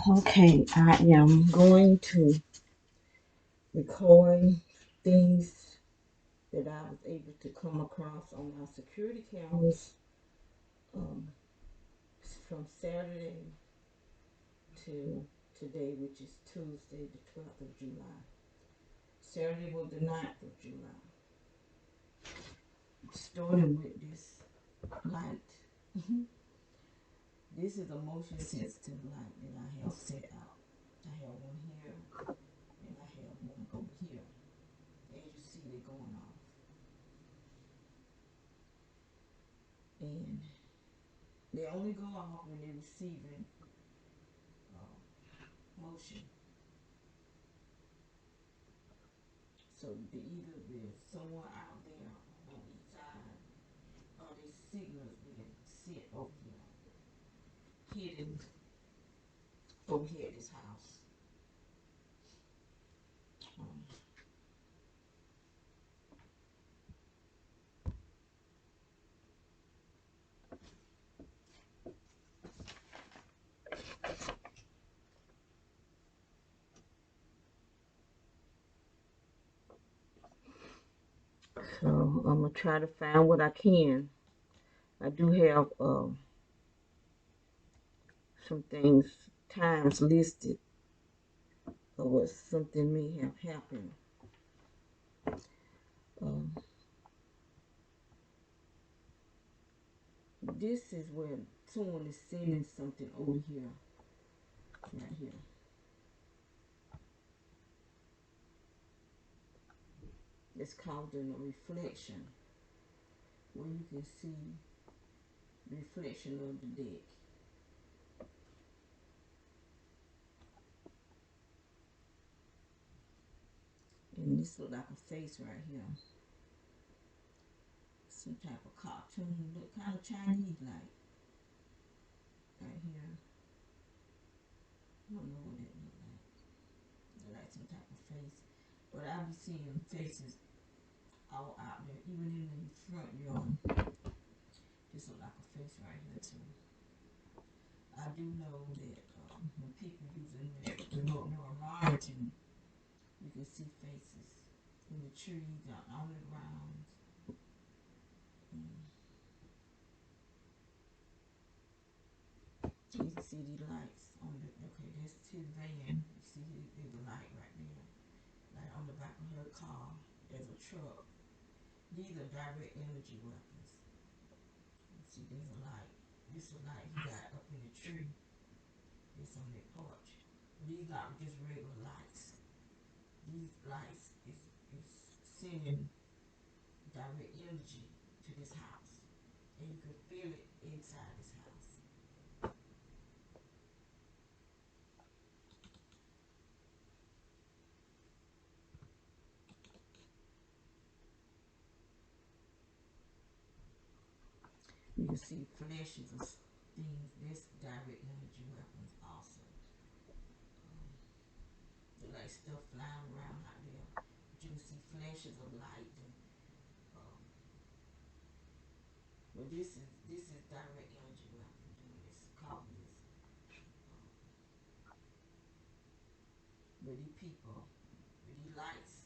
Okay, I am going to record things that I was able to come across on my security cameras um, from Saturday to today, which is Tuesday, the 12th of July. Saturday was the 9th of July. Starting with this light. This is a motion sensitive light that I have set out. I have one here and I have one over here. As you see, they're going off. And they only go off when they're receiving motion. So either there's someone out there on each side or there's signals being sent over here, hidden over here at this house. Um, so I'm gonna try to find what I can. I do have some things, times listed of what something may have happened. Um, this is where someone is sending something over here, right here. It's causing a reflection where you can see the reflection of the deck. And this look like a face right here. Some type of cartoon, look kind of Chinese like. Right here. I don't know what that look like. Look like some type of face. But I be seeing faces all out there, even in the front yard. This look like a face right here too. I do know that when people using the remote neural monitoring, you can see faces in the trees, on the ground. You can see these lights on the, okay, there's his van. You see there's a light right there. Like on the back of her car, there's a truck. These are direct energy weapons. You see, there's a light. This is a light he got up in the tree. It's on that porch. These not just regular lights. These lights is sending direct energy to this house. And you can feel it inside this house. You can see flashes of things. This direct energy weapons also. Like stuff flying around out there. But you can see flashes of light and but this is direct energy weapon doing this, causing this. But these people, with these lights,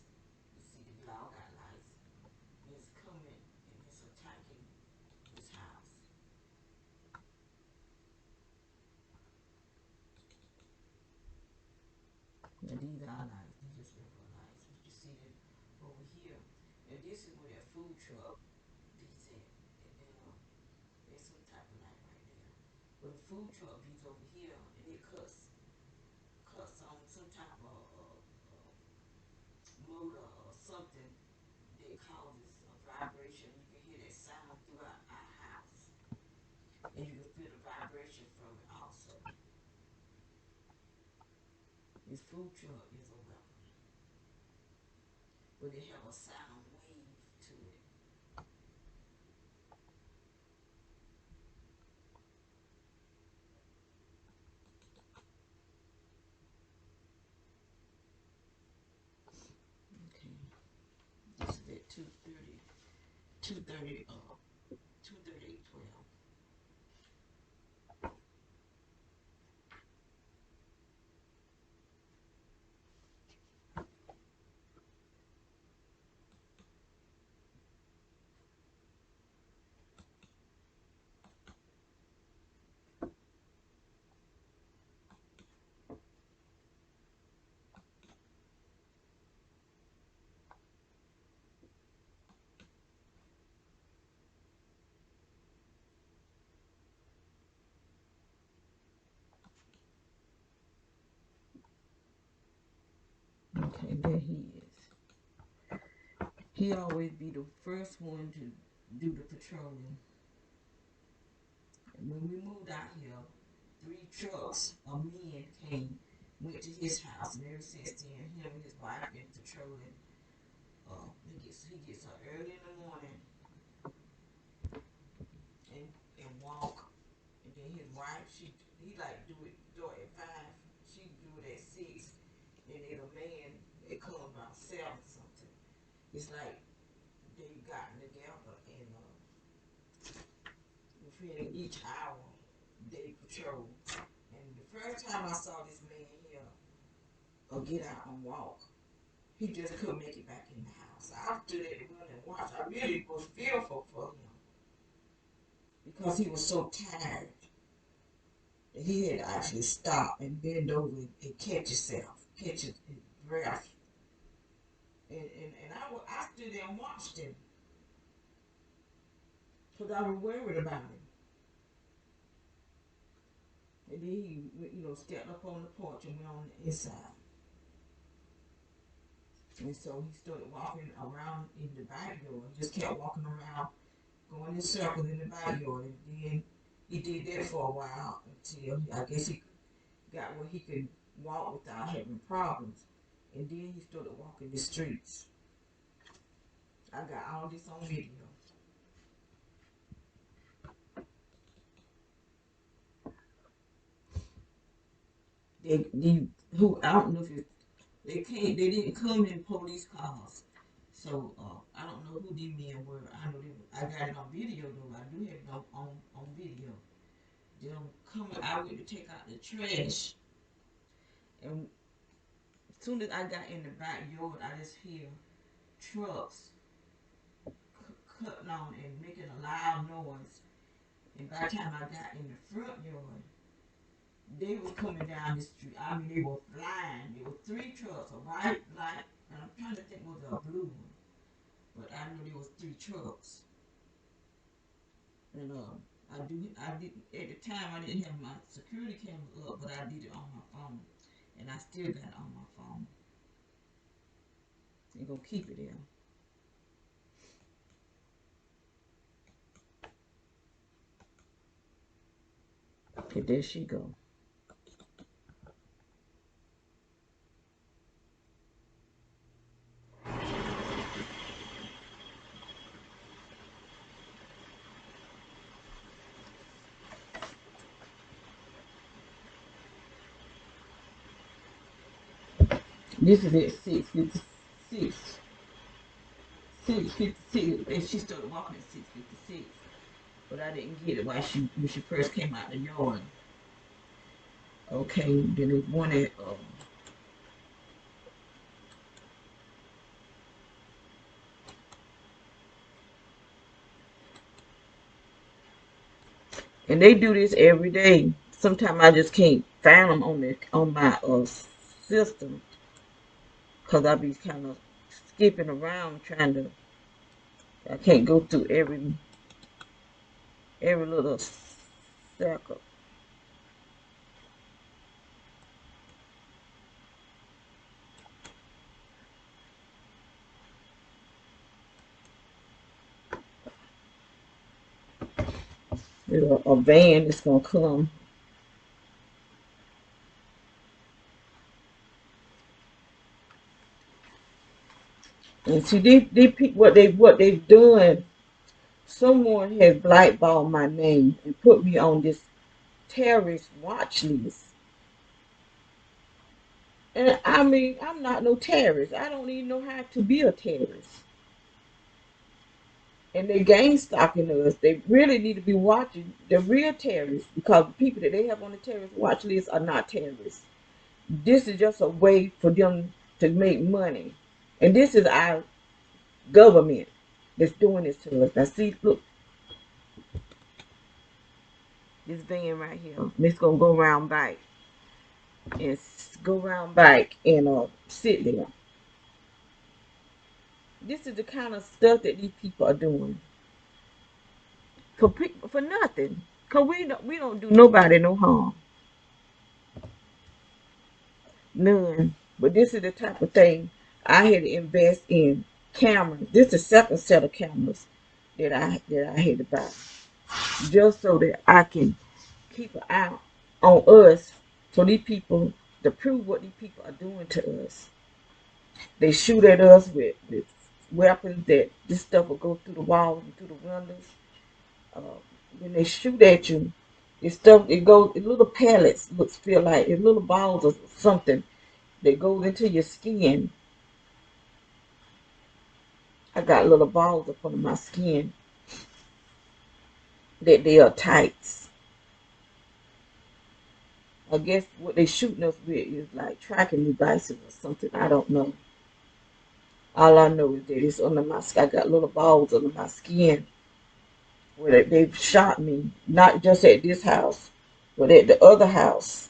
you see that we all got lights. It's coming and it's attacking this house. Now these are lights, these just regular lights. But you see that over here. And this is where that food truck beats at. And there's some type of light right there. But the food truck beats over here and it cuts on some type of motor or something that causes a vibration. You can hear that sound throughout our house. And you can feel the vibration from it also. This food truck is a weapon. But it have a sound wave to it. Okay. This is at 2:30. 2:30 2:38:12. And there he is. He always be the first one to do the patrolling. And when we moved out here, 3 trucks of men came, went to his house, and ever since then, him and his wife been patrolling. He gets up early in the morning and walk, and then his wife, he like do it at 5, she do it at 6, and then a man it comes about 7 something. It's like they gotten together and within each hour they patrol. And the first time I saw this man here get out and walk, he just couldn't make it back in the house. I stood at the window and watched. I really was fearful for him because he was so tired that he had to actually stop and bend over and catch himself, catch his breath. And I stood there and watched him because I was worried about him. And then he, stepped up on the porch and went on the inside. And so he started walking around in the backyard. He just kept walking around, going in circles in the backyard. And then he did that for a while until I guess he got where he could walk without having problems. And then he started walking the streets. I got all this on video. Who I don't know if they didn't come in police cars. So I don't know who these men were. I got it on video though. I do have it on video. Them coming out with to take out the trash. And as soon as I got in the backyard, I just hear trucks cutting on and making a loud noise. And by the time I got in the front yard, they were coming down the street. I mean, they were flying. There were 3 trucks, a white, black, and I'm trying to think was a blue one. But I know there was 3 trucks. And I did at the time I didn't have my security camera up, but I did it on my phone, and I still got it on my phone. I'm gonna keep it there. Okay, there she go. This is at 6:56. 6:56, and she started walking at 6:56. But I didn't get it when she first came out the yard. Okay, then there's one at and they do this every day. Sometimes I just can't find them on my system because I be kind of skipping around trying to. I can't go through every little circle. There's a van that's gonna come. And see, what they've done. Someone has blackballed my name and put me on this terrorist watch list. And I mean, I'm not no terrorist. I don't even know how to be a terrorist. And they gang stalking us. They really need to be watching the real terrorists because the people that they have on the terrorist watch list are not terrorists. This is just a way for them to make money. And this is our government that's doing this to us. Now see, look, this van right here. It's gonna go around back and sit there. This is the kind of stuff that these people are doing for nothing. Cause we don't do nobody no harm, none. But this is the type of thing I had to invest in cameras. This is the second set of cameras that I had to buy, just so that I can keep an eye on us, so these people, to prove what these people are doing to us. They shoot at us with weapons that this stuff will go through the walls and through the windows. Uh, when they shoot at you, it goes, little pellets, looks feel like it's little balls or something that goes into your skin. I got little balls up under my skin that they are tights. I guess what they shooting us with is like tracking devices or something. I don't know. All I know is that it's under my skin. I got little balls under my skin where they've shot me, not just at this house, but at the other house.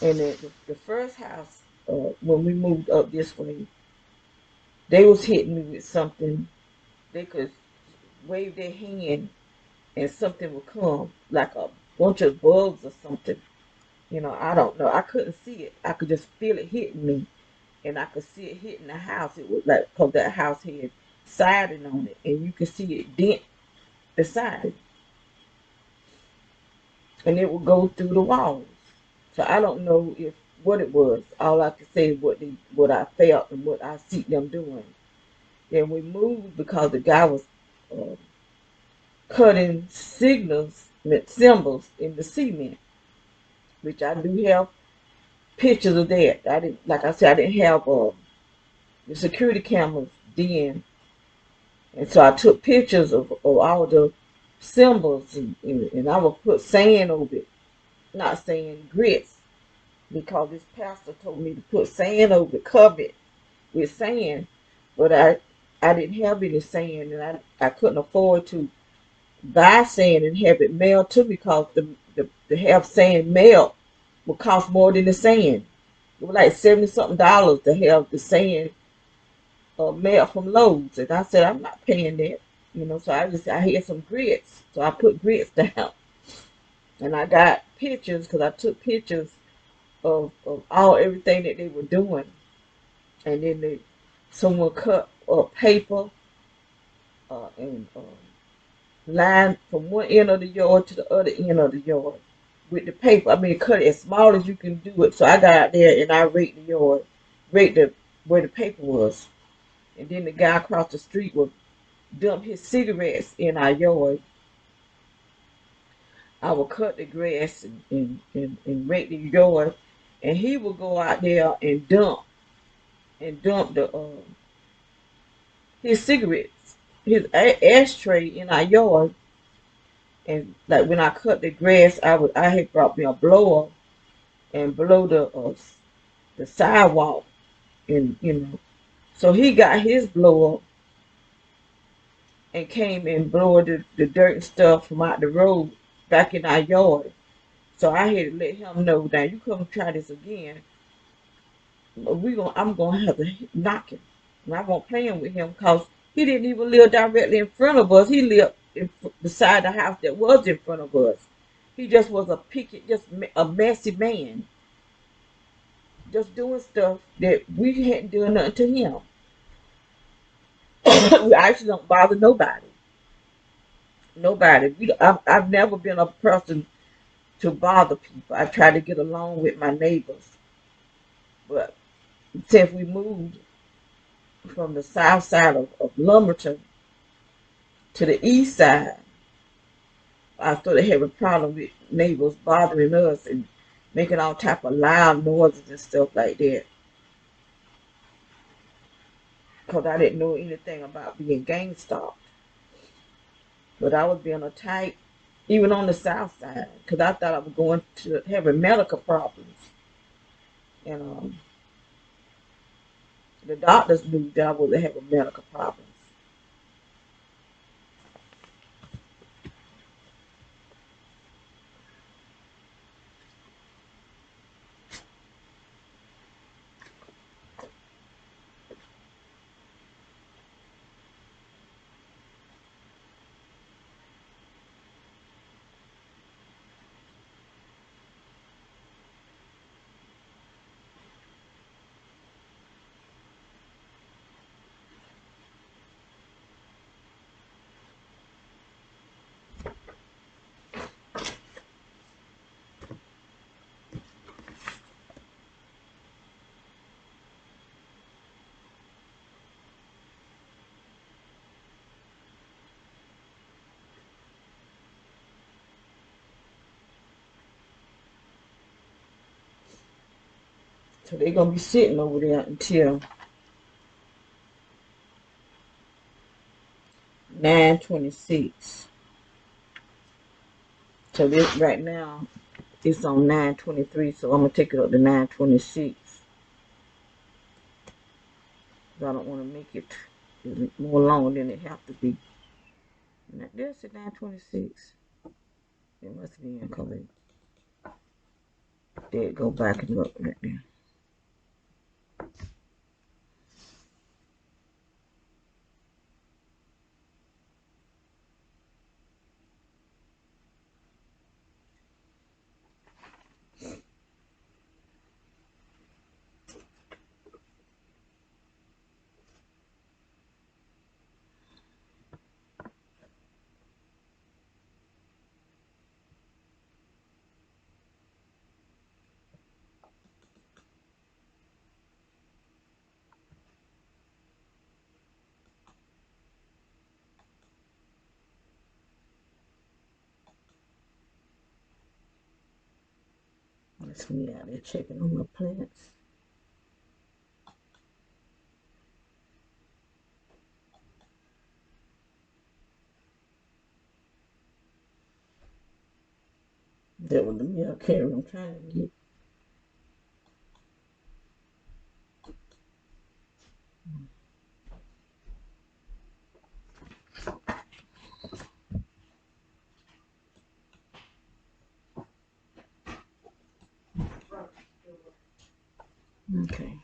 And at the first house, when we moved up this way, they was hitting me with something. They could wave their hand and something would come, like a bunch of bugs or something. I don't know. I couldn't see it. I could just feel it hitting me, and I could see it hitting the house. It was like, because that house had siding on it, and you could see it dent the siding, and it would go through the walls. So I don't know if what it was. All I could say is what I felt and what I see them doing. Then we moved because the guy was uh, cutting symbols in the cement, which I do have pictures of that. I didn't, like I said, I didn't have the security cameras then, and so I took pictures of all the symbols, and I would put sand over it, not sand, grits, because this pastor told me to put sand over it, cover it with sand, but I didn't have any sand, and I couldn't afford to buy sand and have it mailed to me, because to have sand mailed would cost more than the sand. It was like 70 something dollars to have the sand mailed from Lowe's, and I said I'm not paying that. So I had some grits, so I put grits down, and I got pictures because I took pictures of all everything that they were doing, and then someone cut paper and line from one end of the yard to the other end of the yard with the paper. I mean, cut it as small as you can do it. So I got out there and I raked the yard, raked where the paper was, and then the guy across the street would dump his cigarettes in our yard. I would cut the grass and rake the yard, and he would go out there and dump the his cigarettes, his ashtray in our yard. And like when I cut the grass, I had brought me a blower and blow the sidewalk, and so he got his blower and came and blew the dirt and stuff from out the road back in our yard. So I had to let him know that you come try this again, I'm gonna have to knock him. And I won't play with him because he didn't even live directly in front of us. He lived beside the house that was in front of us. He just was just a messy man, just doing stuff that we hadn't done nothing to him. We actually don't bother nobody. Nobody. I've never been a person to bother people. I try to get along with my neighbors. But since we moved from the south side of Lumberton to the east side, I started having problems with neighbors bothering us and making all type of loud noises and stuff like that. Because I didn't know anything about being gang stalked. But I was being attacked even on the south side because I thought I was going to having medical problems. And the doctors knew that I wasn't having medical problems. So they're gonna be sitting over there until 9:26. So this right now it's on 9:23. So I'm gonna take it up to 9:26. I don't want to make it more longer than it have to be. There's at 9:26. It must be incorrect. There it go back and look right there. That's me out there checking on my plants. That was the mail carrier I'm trying to get. Okay.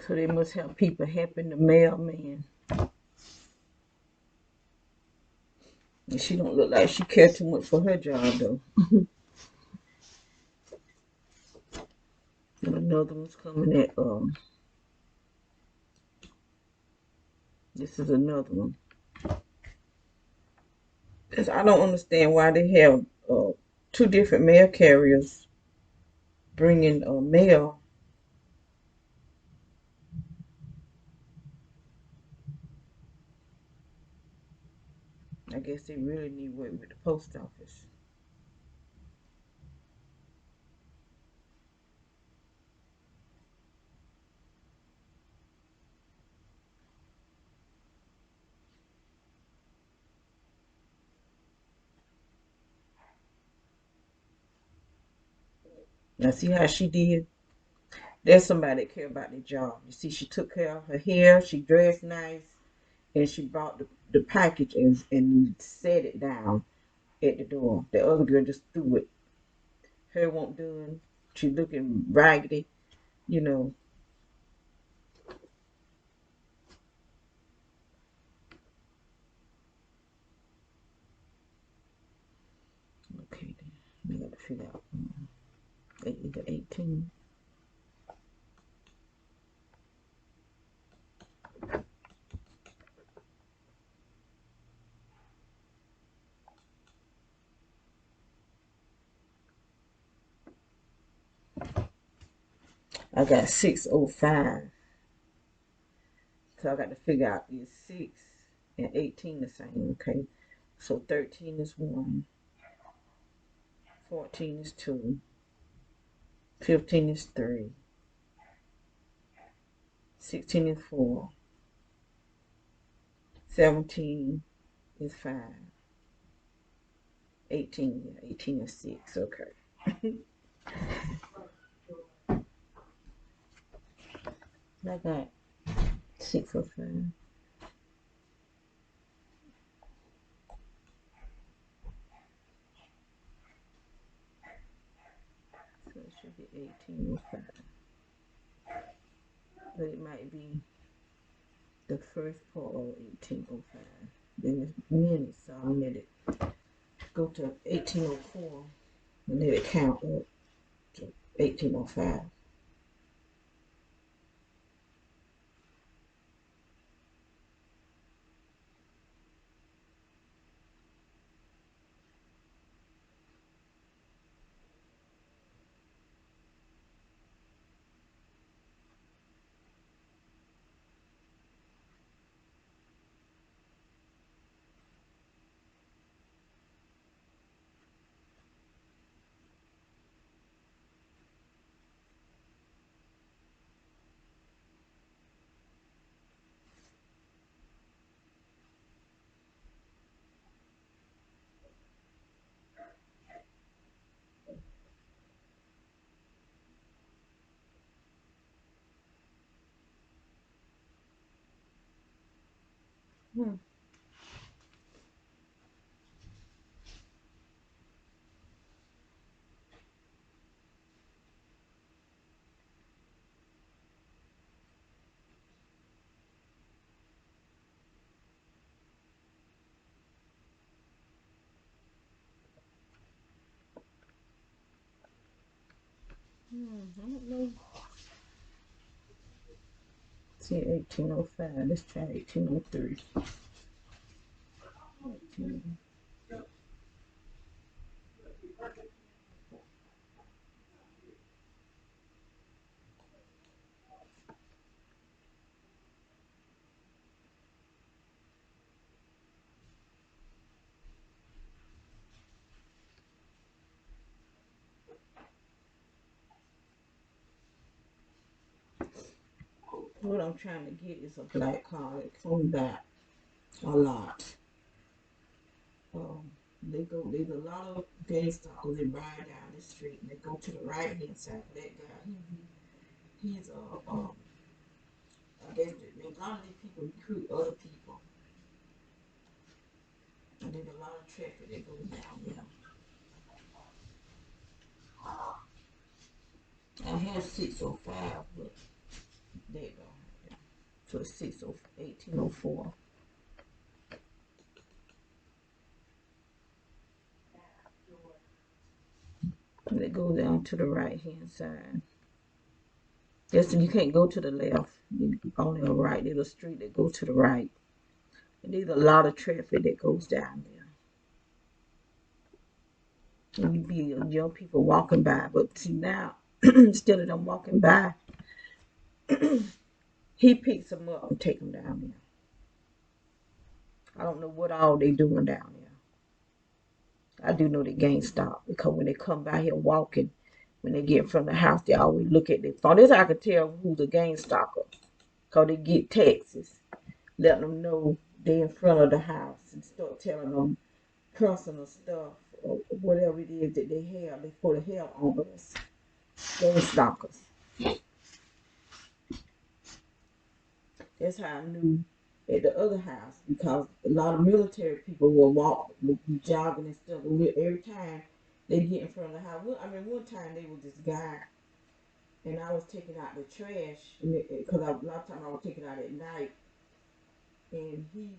So they must have people helping the mailman. And she don't look like she care too much for her job though. And another one's coming at this is another one. Cause I don't understand why they have two different mail carriers bringing mail. I guess they really need work with the post office. Now see how she did? There's somebody that care about their job. You see, she took care of her hair, she dressed nice, and she brought the package and set it down at the door. The other girl just threw it. Her won't done. She looking raggedy, you know. Okay, then. I got to figure out either 18. I got 605. So I got to figure out is 6 and 18 the same, okay? So 13 is 1, 14 is 2, 15 is 3, 16 is 4, 17 is 5, 18, yeah, 18 is 6, okay. I got 605. So it should be 1805. But it might be the first part of 1805. Then it's minutes, so I'll let it go to 1804 and let it count up to 1805. Hmm. I don't know. See, 1805. Let's try 1803. 18. What I'm trying to get is a black car that comes back a lot. Um, there's a lot of gangsters that ride down the street and they go to the right hand side. That guy, he's I guess a lot of these people recruit other people, and there's a lot of traffic that goes down there. I have 605, but there you go. Yeah. So it's 1804. And it goes down to the right hand side. Yes, you can't go to the left. You only a right. There's a street that goes to the right. And there's a lot of traffic that goes down there. And you be young people walking by. But see now, instead of them walking by, he picks them up and take them down there. I don't know what all they doing down there. I do know the gang stop because when they come by here walking, when they get from the house, they always look at their phone. This how I can tell who's a gang stalker because they get texts letting them know they in front of the house and start telling them personal stuff or whatever it is that they have. They put a hell on us. Gang stalkers. That's how I knew at the other house because a lot of military people will walk, will be jogging and stuff. Every time they get in front of the house. I mean, one time they was this guy and I was taking out the trash because a lot of times I was taking out at night, and he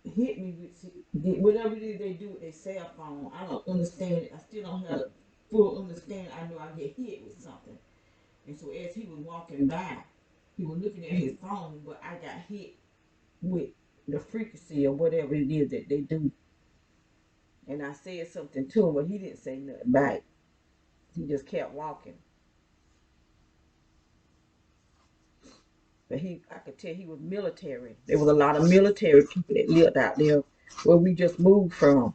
hit me with whatever it is they do with their cell phone. I don't understand it. I still don't have a full understanding. I know I get hit with something, and so as he was walking by, he was looking at his phone, but I got hit with the frequency or whatever it is that they do. And I said something to him, but he didn't say nothing back. He just kept walking. But I could tell he was military. There was a lot of military people that lived out there where we just moved from.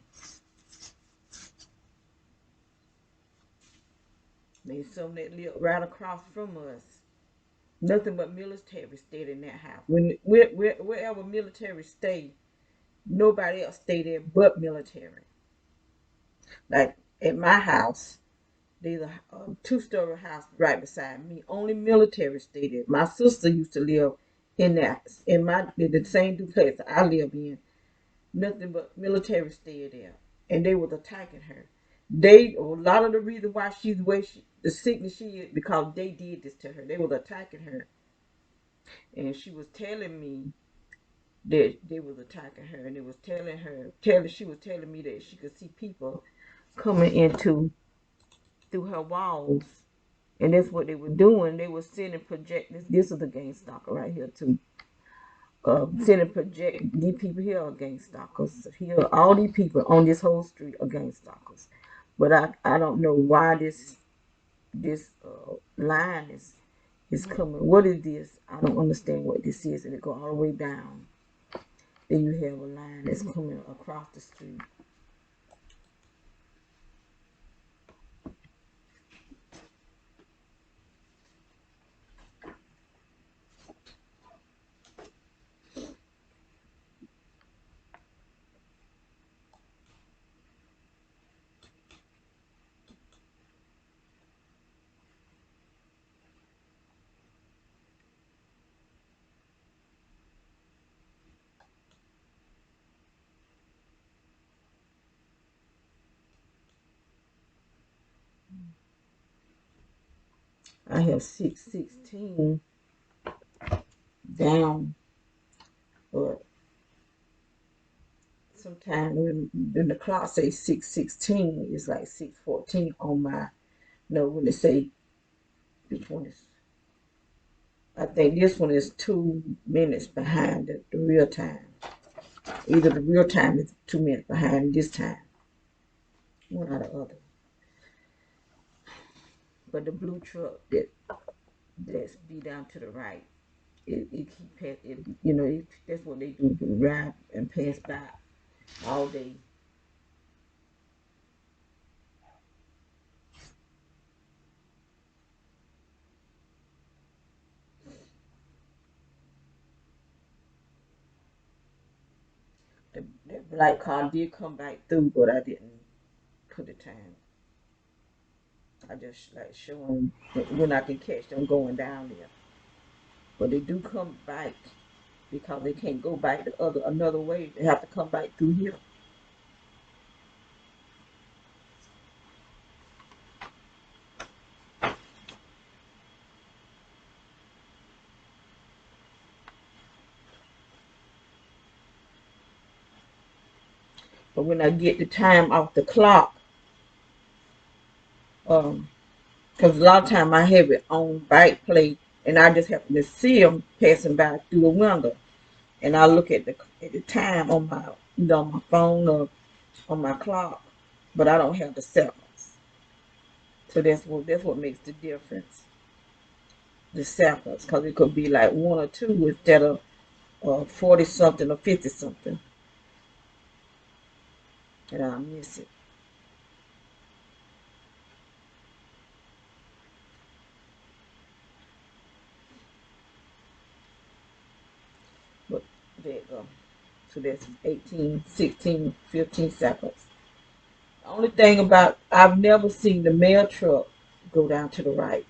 There's some that lived right across from us. Nothing but military stayed in that house. Wherever military stay, nobody else stay there but military. Like at my house, there's a two-story house right beside me. Only military stay there. My sister used to live in the same duplex I live in. Nothing but military stayed there, and they was attacking her. A lot of the reason why she's the way the sickness she is because they did this to her. They was attacking her, and she was telling me that they was attacking her, and it was she was telling me that she could see people coming into through her walls, and that's what they were doing. They were sending projectors. This is the gang stalker right here too. Sending project these people here are gang stalkers. Here, all these people on this whole street are gang stalkers. But I don't know why this line is coming. What is this? I don't understand what this is, and it go all the way down. Then you have a line that's coming across the street. I have 616 down, but sometimes when the clock says 616, it's like 614 on my. No, when it say which one is. I think this one is 2 minutes behind the real time. Either the real time is 2 minutes behind this time. One or the other. But the blue truck that's be down to the right, it keep it, that's what they do, ride and pass by all day. The black car did come back through, but I didn't put the time. I just like showing when I can catch them going down there. But they do come back because they can't go back the other another way. They have to come back through here. But when I get the time off the clock, because a lot of time I have it on bike plate, and I just happen to see them passing by through the window, and I look at the time on my on my phone or on my clock, but I don't have the seconds. So that's what makes the difference. The seconds, because it could be like one or two instead of 40 something or 50 something, and I miss it. But there you go. So that's 18, 16, 15 seconds. The only thing about I've never seen the mail truck go down to the right.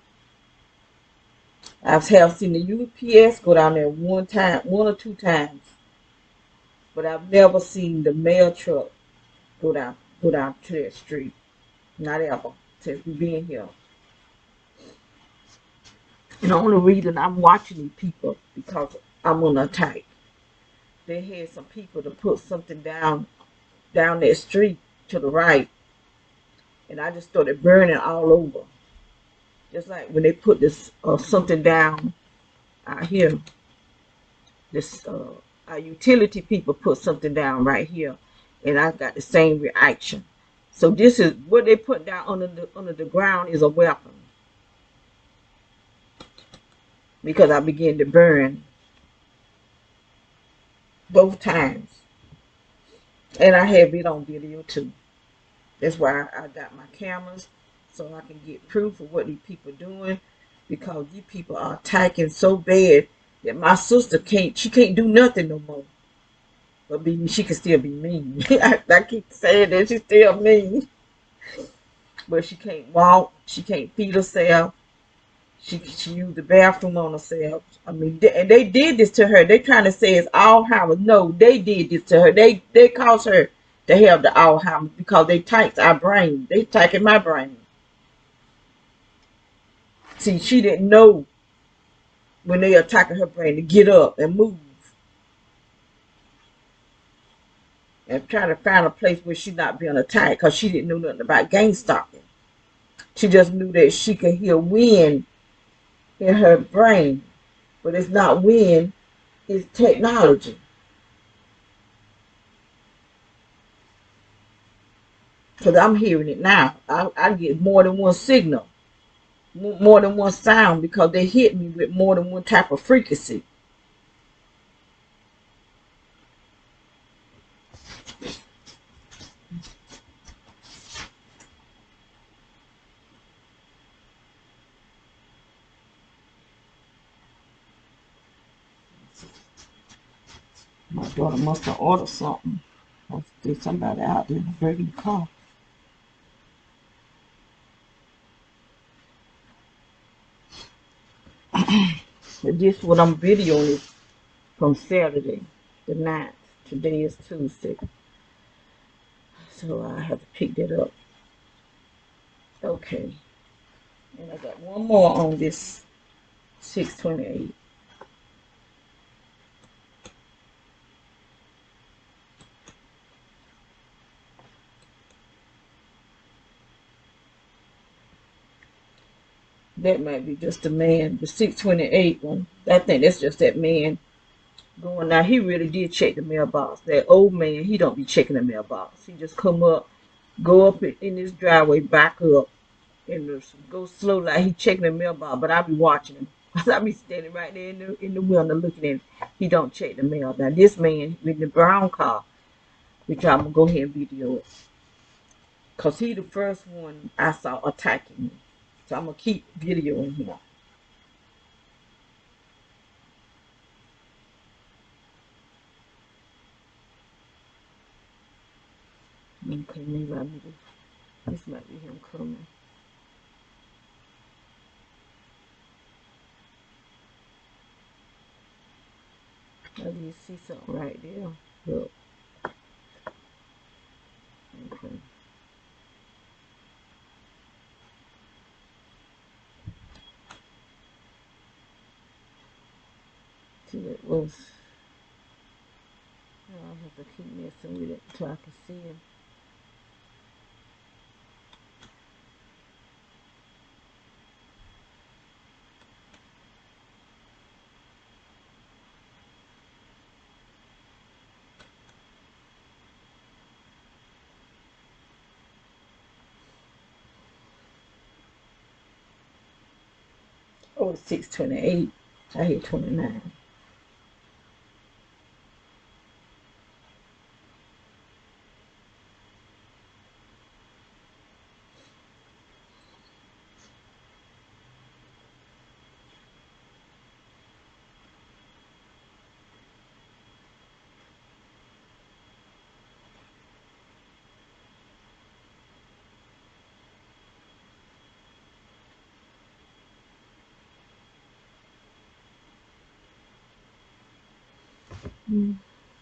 Have seen the UPS go down there one time, one or two times, but I've never seen the mail truck go down to that street. Not ever since we've been here. And the only reason I'm watching these people because I'm on a attack. They had some people to put something down that street to the right, and I just started burning all over. Just like when they put this something down out here, this our utility people put something down right here, and I got the same reaction. So this is what they put down under the ground is a weapon because I began to burn both times, and I have it on video too. That's why I got my cameras so I can get proof of what these people are doing because these people are attacking so bad that my sister can't do nothing no more. But she can still be mean. I keep saying that she's still mean. But she can't walk. She can't feed herself. She used the bathroom on herself. I mean, and they did this to her. They trying to say it's Alzheimer's. No, they did this to her. They caused her to have the Alzheimer's because they taxed our brain. They taking my brain. See, she didn't know when they attacking her brain to get up and move and try to find a place where she's not being attacked because she didn't know nothing about gang stalking. She just knew that she could hear wind in her brain, but it's not wind, it's technology. Because I'm hearing it now. I get more than one signal, more than one sound because they hit me with more than one type of frequency. My daughter must have ordered something. Or there's somebody out there breaking the car. This what I'm videoing is from Saturday, the 9th. Today is Tuesday. So I have to pick that up. Okay. And I got one more on this 628. That might be just a man. The 628 one, I think that's just that man going now. He really did check the mailbox. That old man, he don't be checking the mailbox. He just come up, go up in his driveway, back up, and just go slow like he checking the mailbox. But I be watching him. Cause I be standing right there in the window looking at him. He don't check the mail. Now this man with the brown car, which I'm gonna go ahead and video it. Cause he the first one I saw attacking me. So I'm gonna keep videoing him. Okay, maybe I need to, this might be him coming. I did see something right there. Look. Okay. See, it was. I'll have to keep messing with it until I can see him. Oh, it's 628. I hit 29.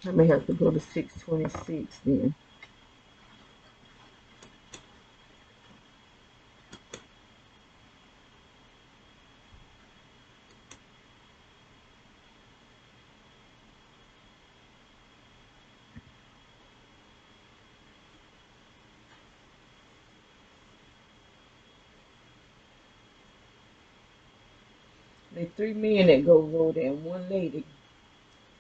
I may have to go to 626 then. There's three men that goes over there and one lady.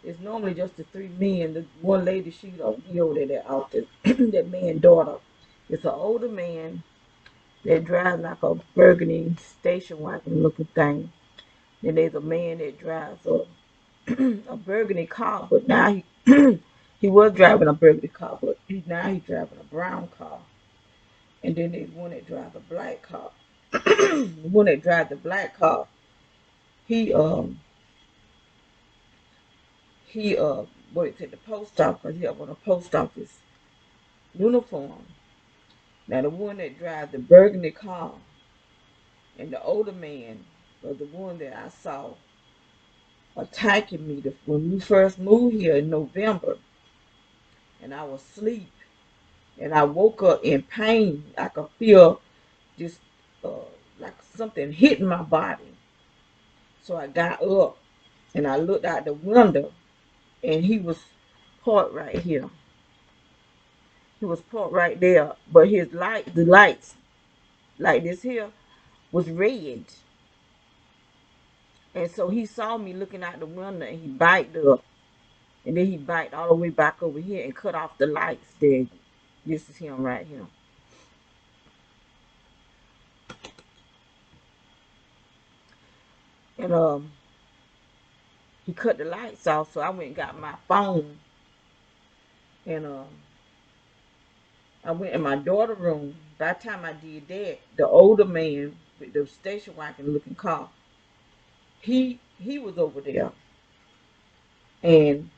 It's normally just the three men. The one lady, she don't be over there out there. That man daughter. It's an older man that drives like a burgundy station wagon looking thing. Then there's a man that drives a burgundy car, but now he he was driving a burgundy car, but now he's driving a brown car. And then there's one that drives a black car. The one that drives the black car, he he works at the post office. He have on a post office uniform. Now the one that drives the burgundy car and the older man was the one that I saw attacking me when we first moved here in November, and I was asleep, and I woke up in pain. I could feel just like something hitting my body. So I got up and I looked out the window, and he was parked right here. He was parked right there, but the lights, like this here, was red. And so he saw me looking out the window, and he biked up, and then he biked all the way back over here and cut off the lights. There, this is him right here. And he cut the lights off, so I went and got my phone, and I went in my daughter's room. By the time I did that, the older man with the station wagon looking car, he was over there, and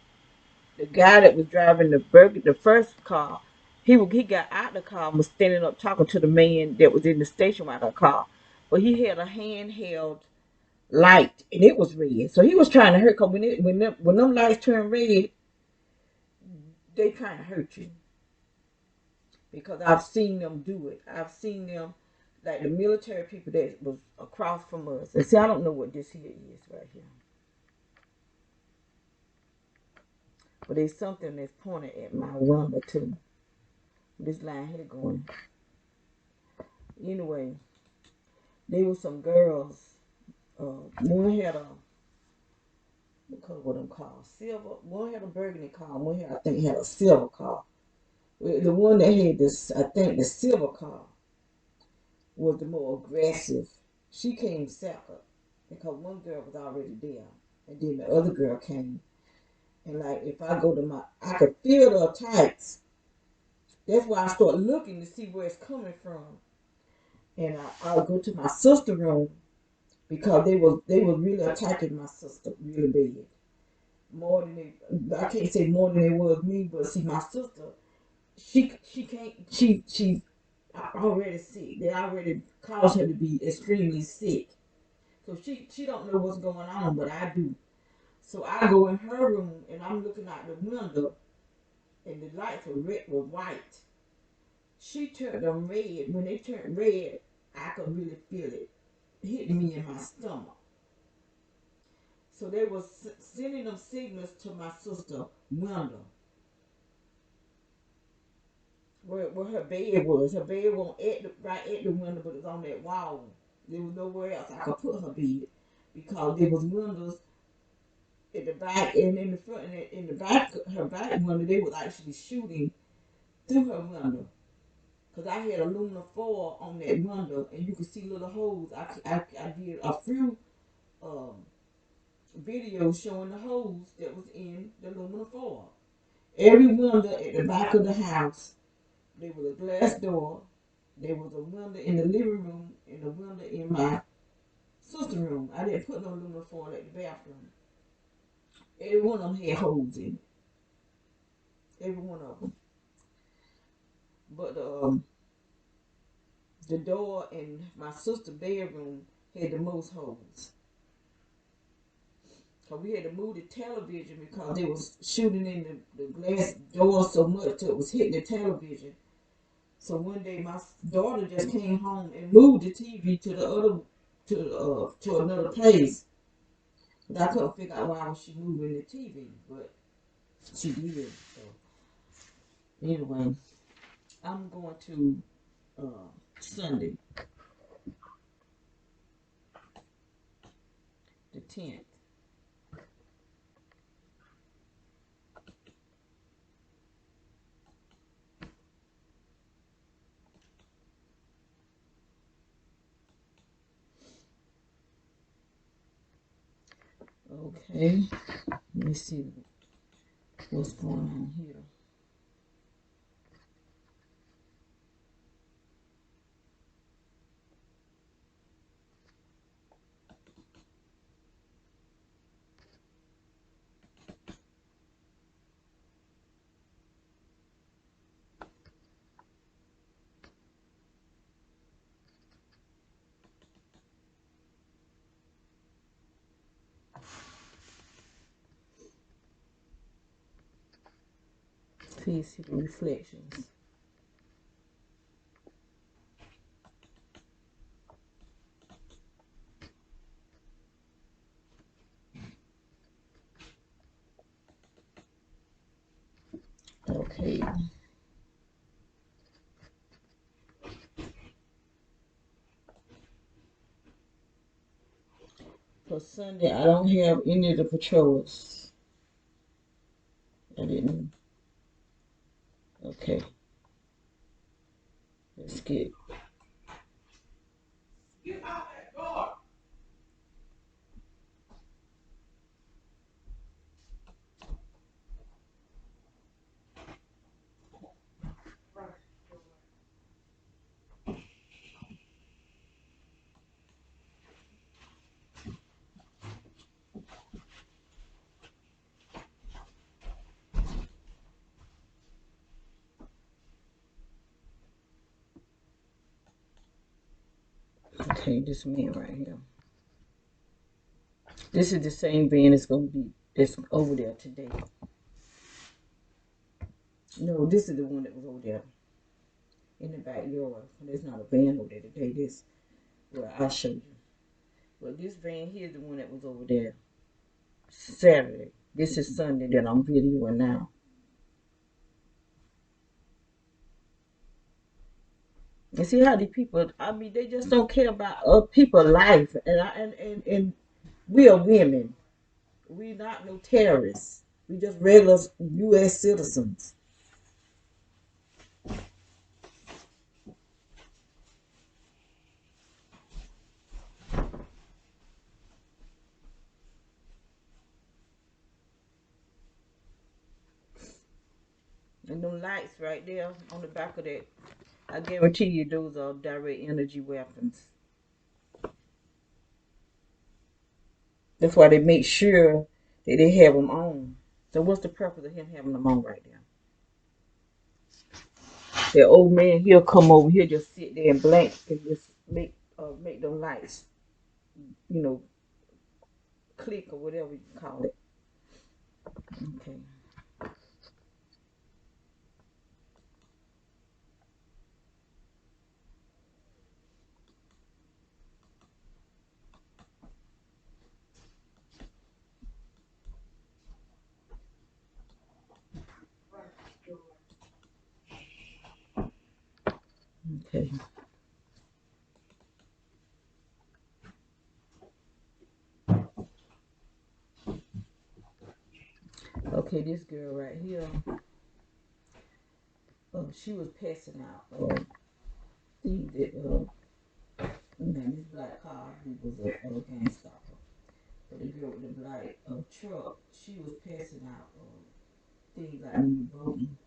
the guy that was driving the first car, he got out the car and was standing up talking to the man that was in the station wagon car, but he had a handheld light and it was red, so he was trying to hurt. Cause when them lights turn red, they trying to hurt you. Because I've seen them do it. I've seen them like the military people that was across from us. And see, I don't know what this here is right here. But there's something that's pointing at my window too. This line here going. Anyway, there were some girls. One had a, what them called? Silver. One had a burgundy car. One had, I think, had a silver car. The one that had this, I think, the silver car was the more aggressive. She came second because one girl was already there, and then the other girl came. And like, if I go to I could feel the attacks. That's why I start looking to see where it's coming from. And I'll go to my sister's room because they were really attacking my sister really bad. More than I can't say more than it was me, but see, my sister, she can't, she's already sick. They already caused her to be extremely sick. So she don't know what's going on, but I do. So I go in her room and I'm looking out the window and the lights were white. She turned them red. When they turned red, I could really feel it hitting me in my stomach. So they was sending them signals to my sister window, where her bed was. Her bed wasn't right at the window, but it was on that wall. There was nowhere else I could put her bed because there was windows at the back and in the front and in the back. Her back window, they was actually shooting through her window. Cause I had aluminum foil on that window, and you could see little holes. I did a few um, videos showing the holes that was in the aluminum foil. Every window at the back of the house, there was a glass door. There was a window in the living room and a window in my sister's room. I didn't put no aluminum foil at the bathroom. Every one of them had holes in it. Every one of them. But the door in my sister's bedroom had the most holes. So we had to move the television because they was shooting in the glass door so much till it was hitting the television. So one day my daughter just came home and moved the TV to the other to another place. But I couldn't figure out why was she moving the TV, but she did. So anyway, I'm going to Sunday, the 10th. Okay, let me see what's going on here. Please see the reflections. Okay. For Sunday, I don't have any of the patrols. I didn't. Okay. Let's get. Okay, this man right here. This is the same van that's over there today. No, this is the one that was over there. in the backyard. There's not a van over there today. This, well, I'll show you. But this van here is the one that was over there Saturday. This is Sunday that I'm videoing now. And see how these people, I mean, they just don't care about people's life. And we are women. We not no terrorists. We just regular U.S. citizens. And them lights right there on the back of that, I guarantee you those are direct energy weapons. That's why they make sure that they have them on. So what's the purpose of him having them on right now? That old man, he'll come over here, just sit there and blank and just make them lights, you know, click or whatever you call it. Okay. Okay. Okay, this girl right here, she was passing out things that, man, this black car, he was a gang stopper. But the girl with the black truck, she was passing out things like me voting.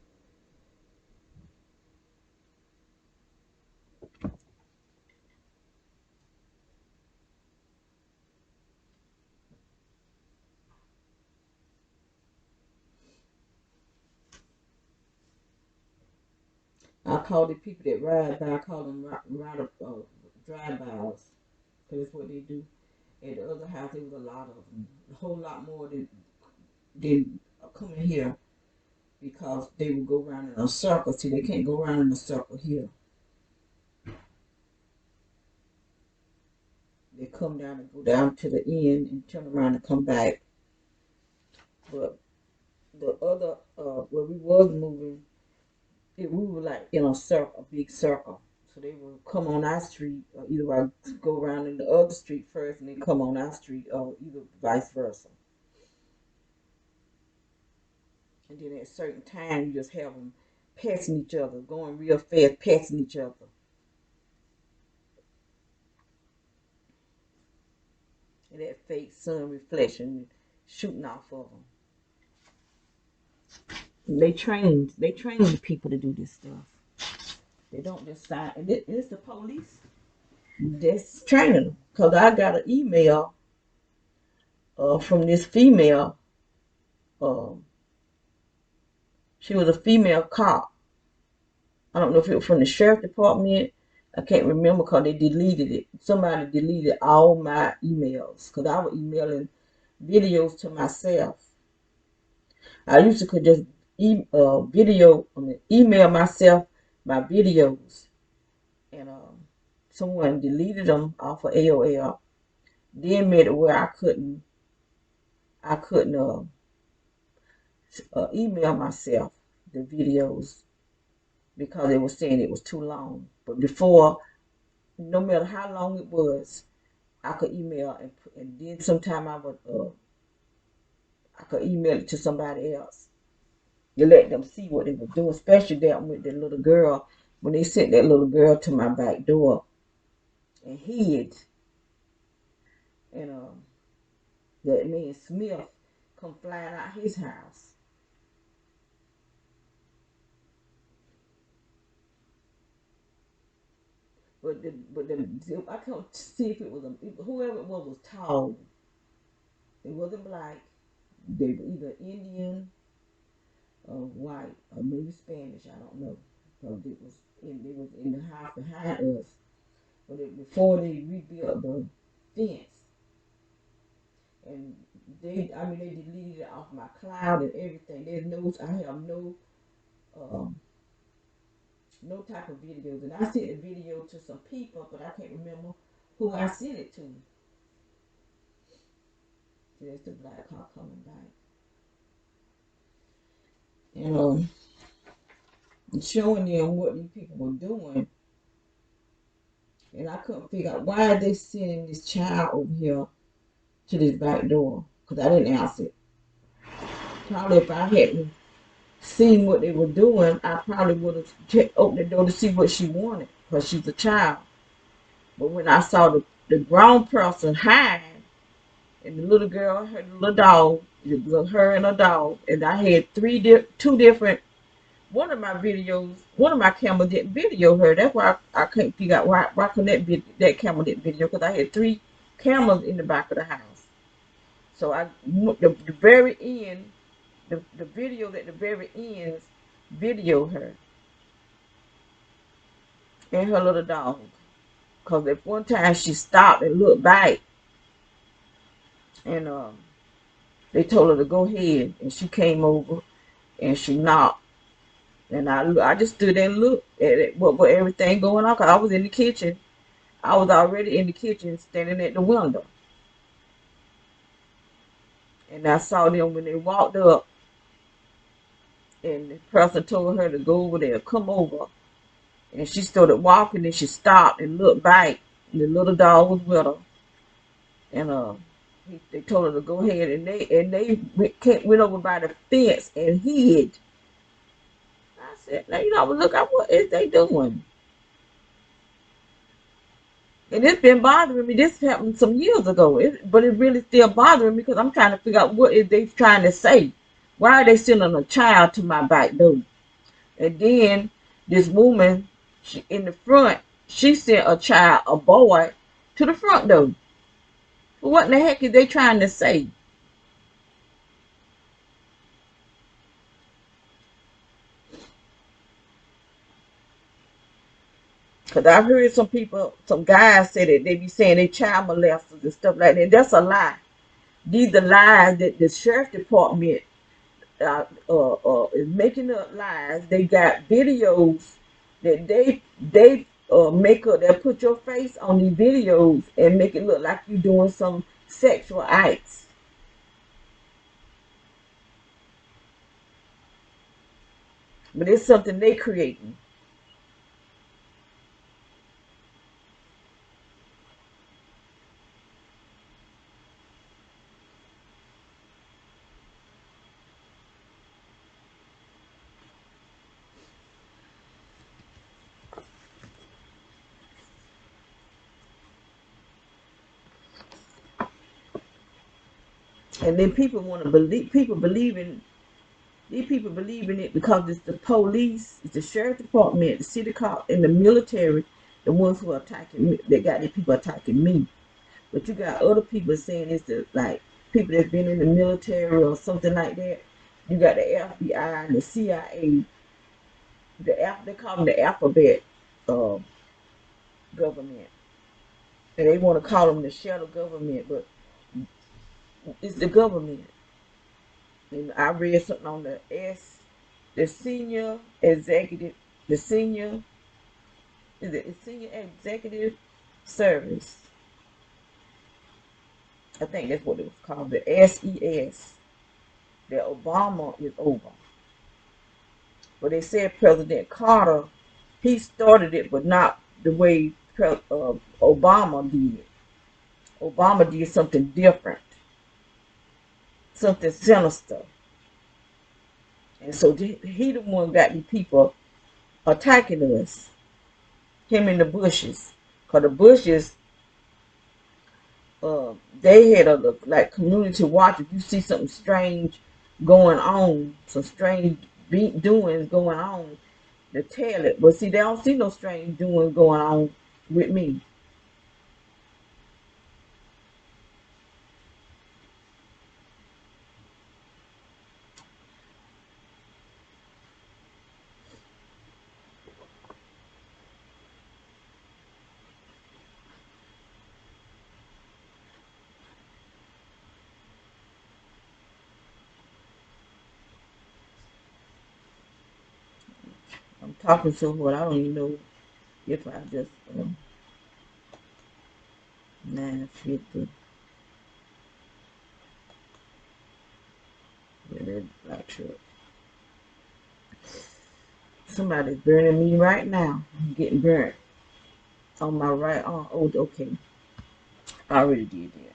I call the people that ride by, I call them drive-bys, because that's what they do. At the other house, there was a lot of them, a whole lot more than coming here because they would go around in a circle. See, they can't go around in a circle here. They come down and go down to the end and turn around and come back. But the other, where we was moving, we were like in a circle, a big circle. So they would come on our street, or either I go around in the other street first and then come on our street, or either vice versa. And then at a certain time, you just have them passing each other, going real fast, passing each other. And that fake sun reflection shooting off of them. And they train the people to do this stuff. They don't just sign. And it's the police that's training them. Because I got an email from this female. Um, she was a female cop. I don't know if it was from the sheriff department. I can't remember because they deleted it. Somebody deleted all my emails because I was emailing videos to myself. I used to could just email myself my videos, and someone deleted them off of AOL. Then made it where I couldn't email myself the videos because they were saying it was too long. But before, no matter how long it was, I could email and then sometime I could email it to somebody else to let them see what they were doing, especially that with the little girl when they sent that little girl to my back door and hid, and that man Smith come flying out his house. But I can't see if it was whoever it was tall. It wasn't black. They were either Indian or white or maybe Spanish. I don't know. Because it was in the house behind us. But before they rebuilt the fence, and they deleted it off my cloud and everything. I have no um, No type of videos. And I sent the video to some people, but I can't remember who I sent it to. There's the black car coming back. And showing them what these people were doing. And I couldn't figure out why are they sending this child over here to this back door. Because I didn't answer it. Probably if I hadn't seen what they were doing, I probably would have opened the door to see what she wanted. Because she's a child. But when I saw the grown person hide, and the little girl, her little dog, it was her and a dog, and I had two different. One of my videos, one of my cameras didn't video her. That's why I couldn't figure out why couldn't that camera didn't video, because I had three cameras in the back of the house. So the very end, the video at the very end, video her and her little dog. Because at one time she stopped and looked back, and they told her to go ahead, and she came over and she knocked. And I just stood there and looked at it, what everything going on. Cause I was in the kitchen. I was already in the kitchen, standing at the window. And I saw them when they walked up, and the person told her to go over there, come over. And she started walking, and she stopped and looked back. And the little dog was with her. And they told her to go ahead, and they went over by the fence and hid. I said, now you know, look at what is they doing. And it's been bothering me. This happened some years ago, but it really still bothering me because I'm trying to figure out what is they trying to say. Why are they sending a child to my back door? And then this woman, in the front, she sent a child, a boy, to the front door. Well, what in the heck is they trying to say? Because I've heard some people, some guys say that they be saying they child molesters and stuff like that. That's a lie. These are lies that the sheriff department is making up lies. They got videos that they make up. They put your face on these videos and make it look like you doing some sexual acts. But it's something they creating. And then people want to believe. These people believe in it because it's the police, it's the sheriff department, the city cop, and the military, the ones who are attacking me. They got these people attacking me. But you got other people saying it's the like people that's been in the military or something like that. You got the FBI and the CIA. They call them the alphabet uh, government, and they want to call them the shadow government, but it's the government. And I read something on the senior executive, the senior is it the senior executive service. I think that's what it was called, the SES. That Obama is over. But they said President Carter, he started it, but not the way Obama did it. Obama did something different, something sinister. And so he the one got the people attacking us, him in the bushes. Because the bushes, they had a like community watch. If you see something strange going on, some strange doings going on, to tell it. But see, they don't see no strange doings going on with me. I'm talking so hard, I don't even know if I just 950. Yeah, that black truck. Somebody's burning me right now. I'm getting burnt on my right arm. Oh, okay. I already did that.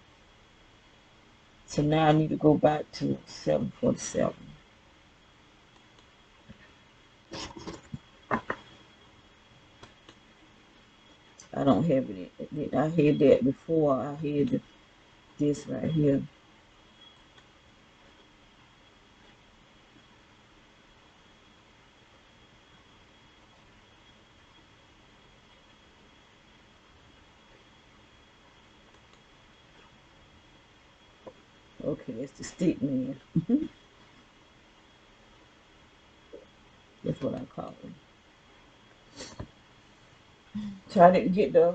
So now I need to go back to 747. I don't have it. I had that before. I had this right here. Okay, that's the stick man. That's what I call it. So I didn't get the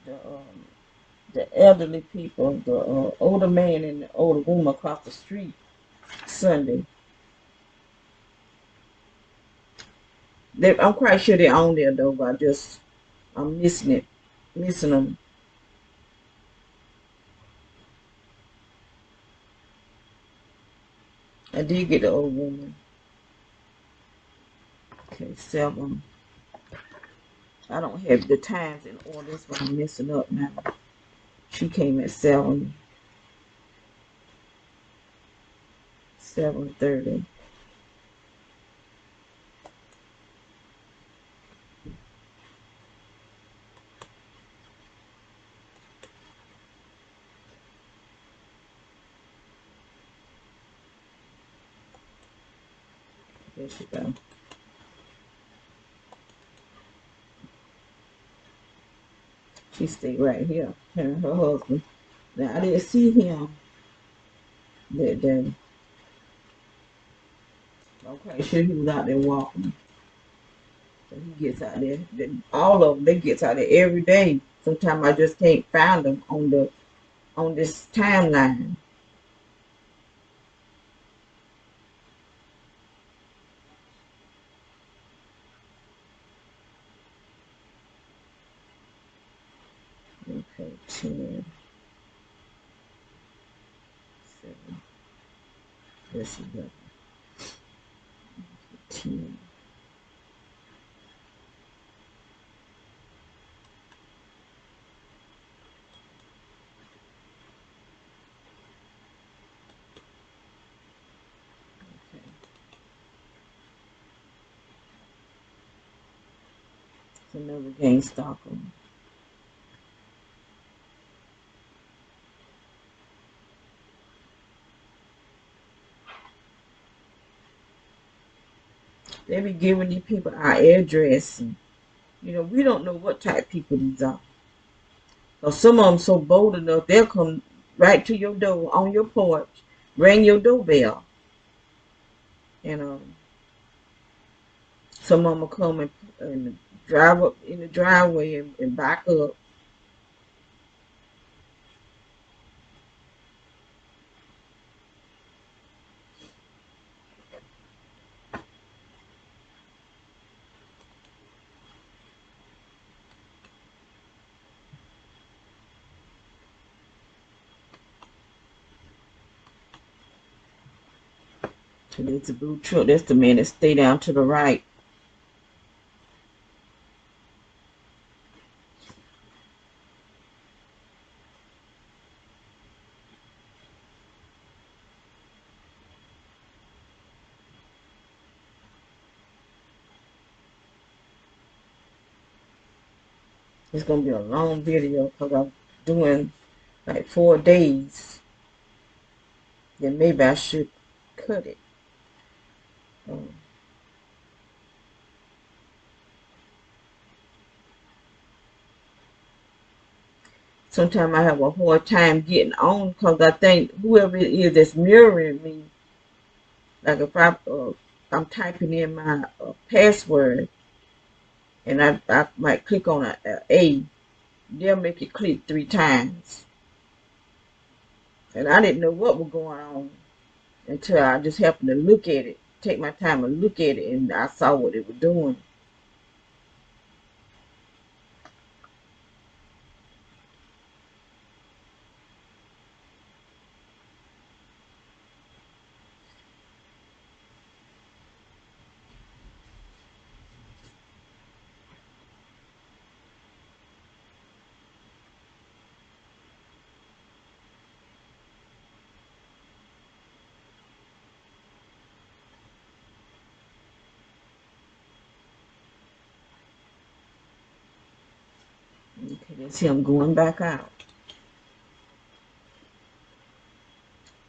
um, the elderly people, the older man and the older woman across the street Sunday. I'm quite sure they're on there though, but I'm missing it, missing them. I did get the old woman. Okay, 7. I don't have the times in order. That's what I'm messing up now. She came at 7:30. There she go. She stayed right here. Her and her husband. Now I didn't see him that day. I'm quite sure he was out there walking. So he gets out there. All of them, they gets out there every day. Sometimes I just can't find them on this timeline. Okay, 10, 7. Let's see, 10. Okay. It's another gang stalker. They be giving these people our address. And, we don't know what type of people these are. So some of them so bold enough, they'll come right to your door, on your porch, ring your doorbell. And some of them will come and drive up in the driveway and back up. And it's a blue truck. That's the man that stay down to the right. It's gonna be a long video because I'm doing like 4 days. Then maybe I should cut it. Um, Sometimes I have a hard time getting on because I think whoever it is that's mirroring me, like if I'm typing in my password and I might click on a, they'll make it click 3 times. And I didn't know what was going on until I just happened to look at it. take my time and look at it, and I saw what it was doing. Okay, that's him going back out.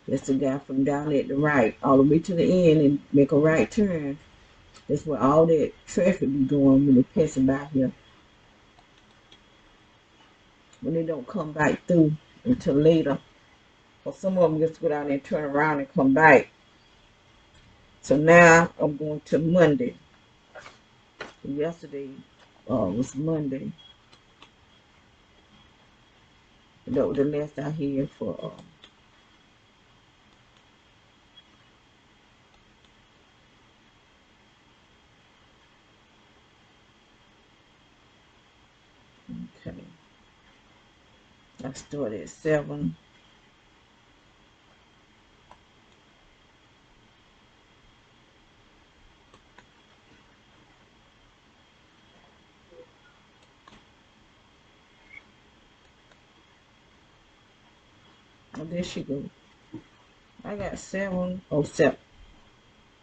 That's the guy from down at the right, all the way to the end and make a right turn. That's where all that traffic be going when they're passing by here. When they don't come back through until later. Or some of them just go down there and turn around and come back. So now I'm going to Monday. Yesterday was Monday. That was the last I hear for okay. I started at 7. Oh, there she goes. I got 7:07.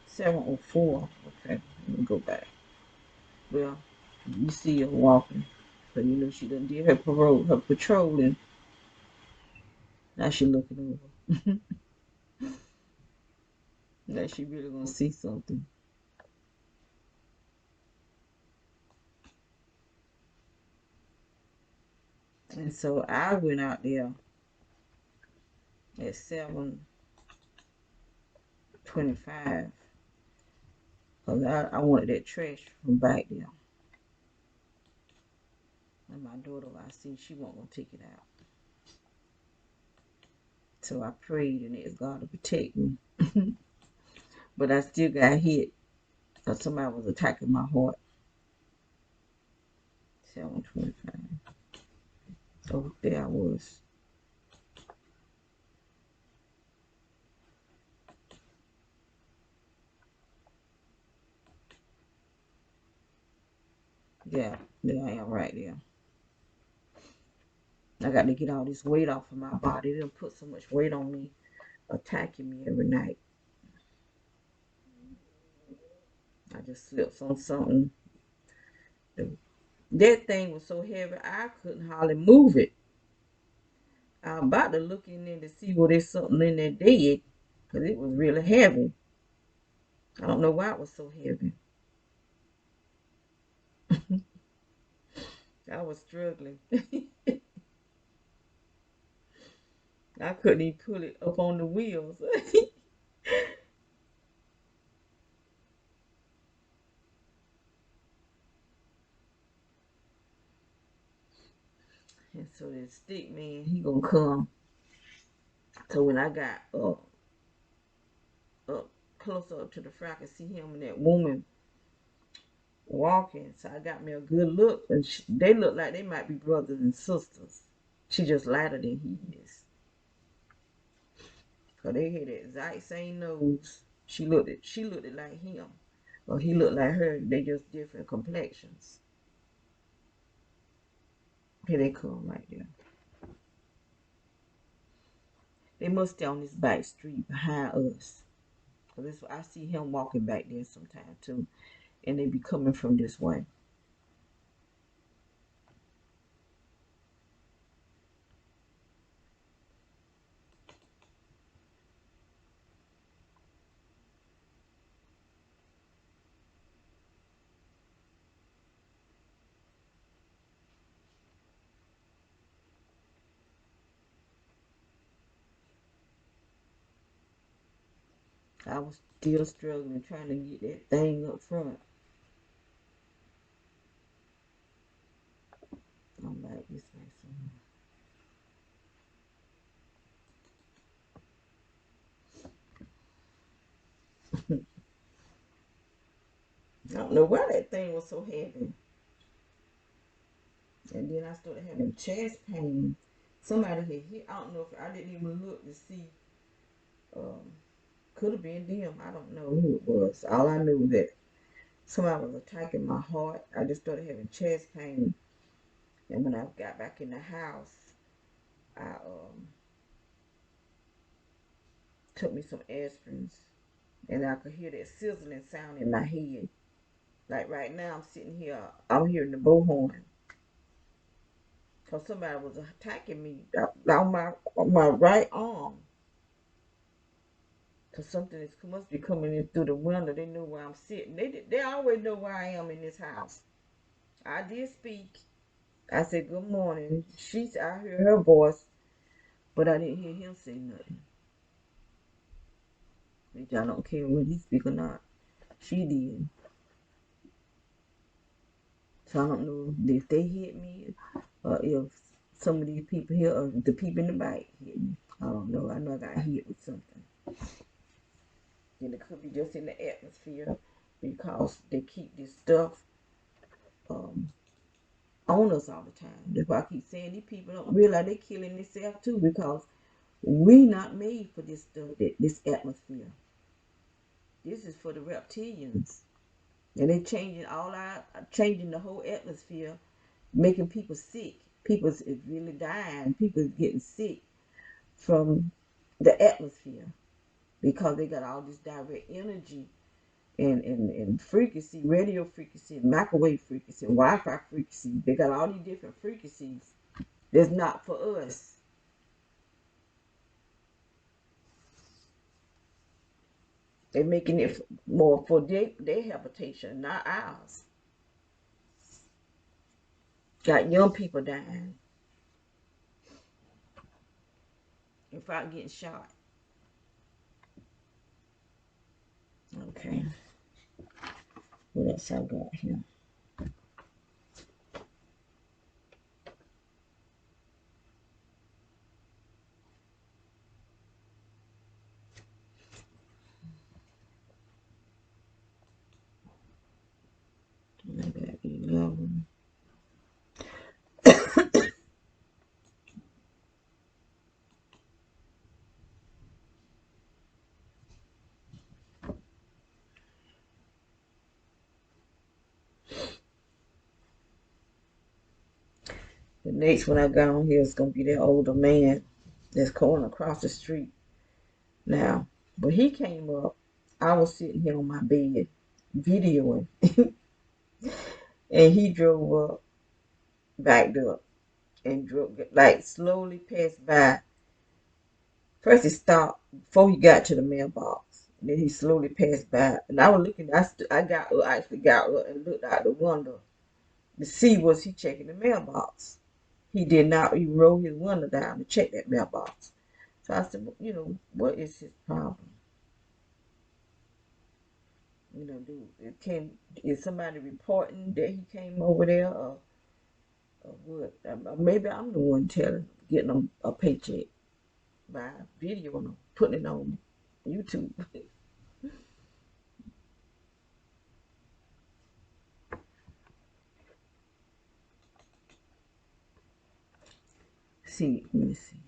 7:04. Okay, let me go back. Well, you see her walking. So you know she done did her patrolling. Now she looking over. Now she really gonna see something. And so I went out there at 7:25 because I wanted that trash from back there. And my daughter, I see she wasn't gonna take it out. So I prayed and asked God to protect me. But I still got hit because somebody was attacking my heart. 7:25. So there I was. Yeah, there I am right there. I got to get all this weight off of my body. They done put so much weight on me, attacking me every night. I just slipped on something. That thing was so heavy, I couldn't hardly move it. I'm about to look in there to see what there's something in there dead, because it was really heavy. I don't know why it was so heavy. I was struggling. I couldn't even pull it up on the wheels. And so that stick man, he gonna come. So when I got up closer up to the front, I could see him and that woman walking. So I got me a good look, and they look like they might be brothers and sisters. She just lighter than he is. Cause they had that exact same nose. She looked it like him. Or he looked like her. They just different complexions. Here they come right there. They must stay on this back street behind us. Cause I see him walking back there sometime too. And they be coming from this way. I was still struggling trying to get that thing up front. I'm back this way somewhere. don't know why that thing was so heavy. And then I started having chest pain. Somebody had hit. I don't know if I didn't even look to see. Could have been them. I don't know who it was. All I knew that somebody was attacking my heart. I just started having chest pain. And when I got back in the house, I took me some aspirins. And I could hear that sizzling sound in my head. Like right now, I'm sitting here, I'm hearing the bullhorn. Because somebody was attacking me on my right arm. Because something must be coming in through the window. They knew where I'm sitting. They always know where I am in this house. I did speak. I said, good morning. I heard her voice, but I didn't hear him say nothing. Which I don't care whether he speak or not. She did. So I don't know if they hit me or if some of these people here or the people in the bike hit me. I don't know. I know I got hit with something. And it could be just in the atmosphere because they keep this stuff on us all the time. That's why I keep saying these people don't realize they're killing themselves too because we not made for this stuff, this atmosphere. This is for the reptilians. And they're changing the whole atmosphere, making people sick. People is really dying. People is getting sick from the atmosphere because they got all this direct energy and frequency, radio frequency, microwave frequency, Wi-Fi frequency. They got all these different frequencies that's not for us. They're making it more for their habitation, not ours. Got young people dying without getting shot. Okay. What else I got here? I got 11. The next one I got on here is going to be that older man that's going across the street now. But he came up. I was sitting here on my bed videoing. And he drove up, backed up, and drove, like slowly passed by. First he stopped before he got to the mailbox. And then he slowly passed by. And I was looking, I actually got up and looked out the window to see was he checking the mailbox. He did not. He rolled his window down to check that mailbox. So I said, what is his problem? Is somebody reporting that he came over there or what? Maybe I'm the one getting him a paycheck by videoing him, putting it on YouTube. Let me see.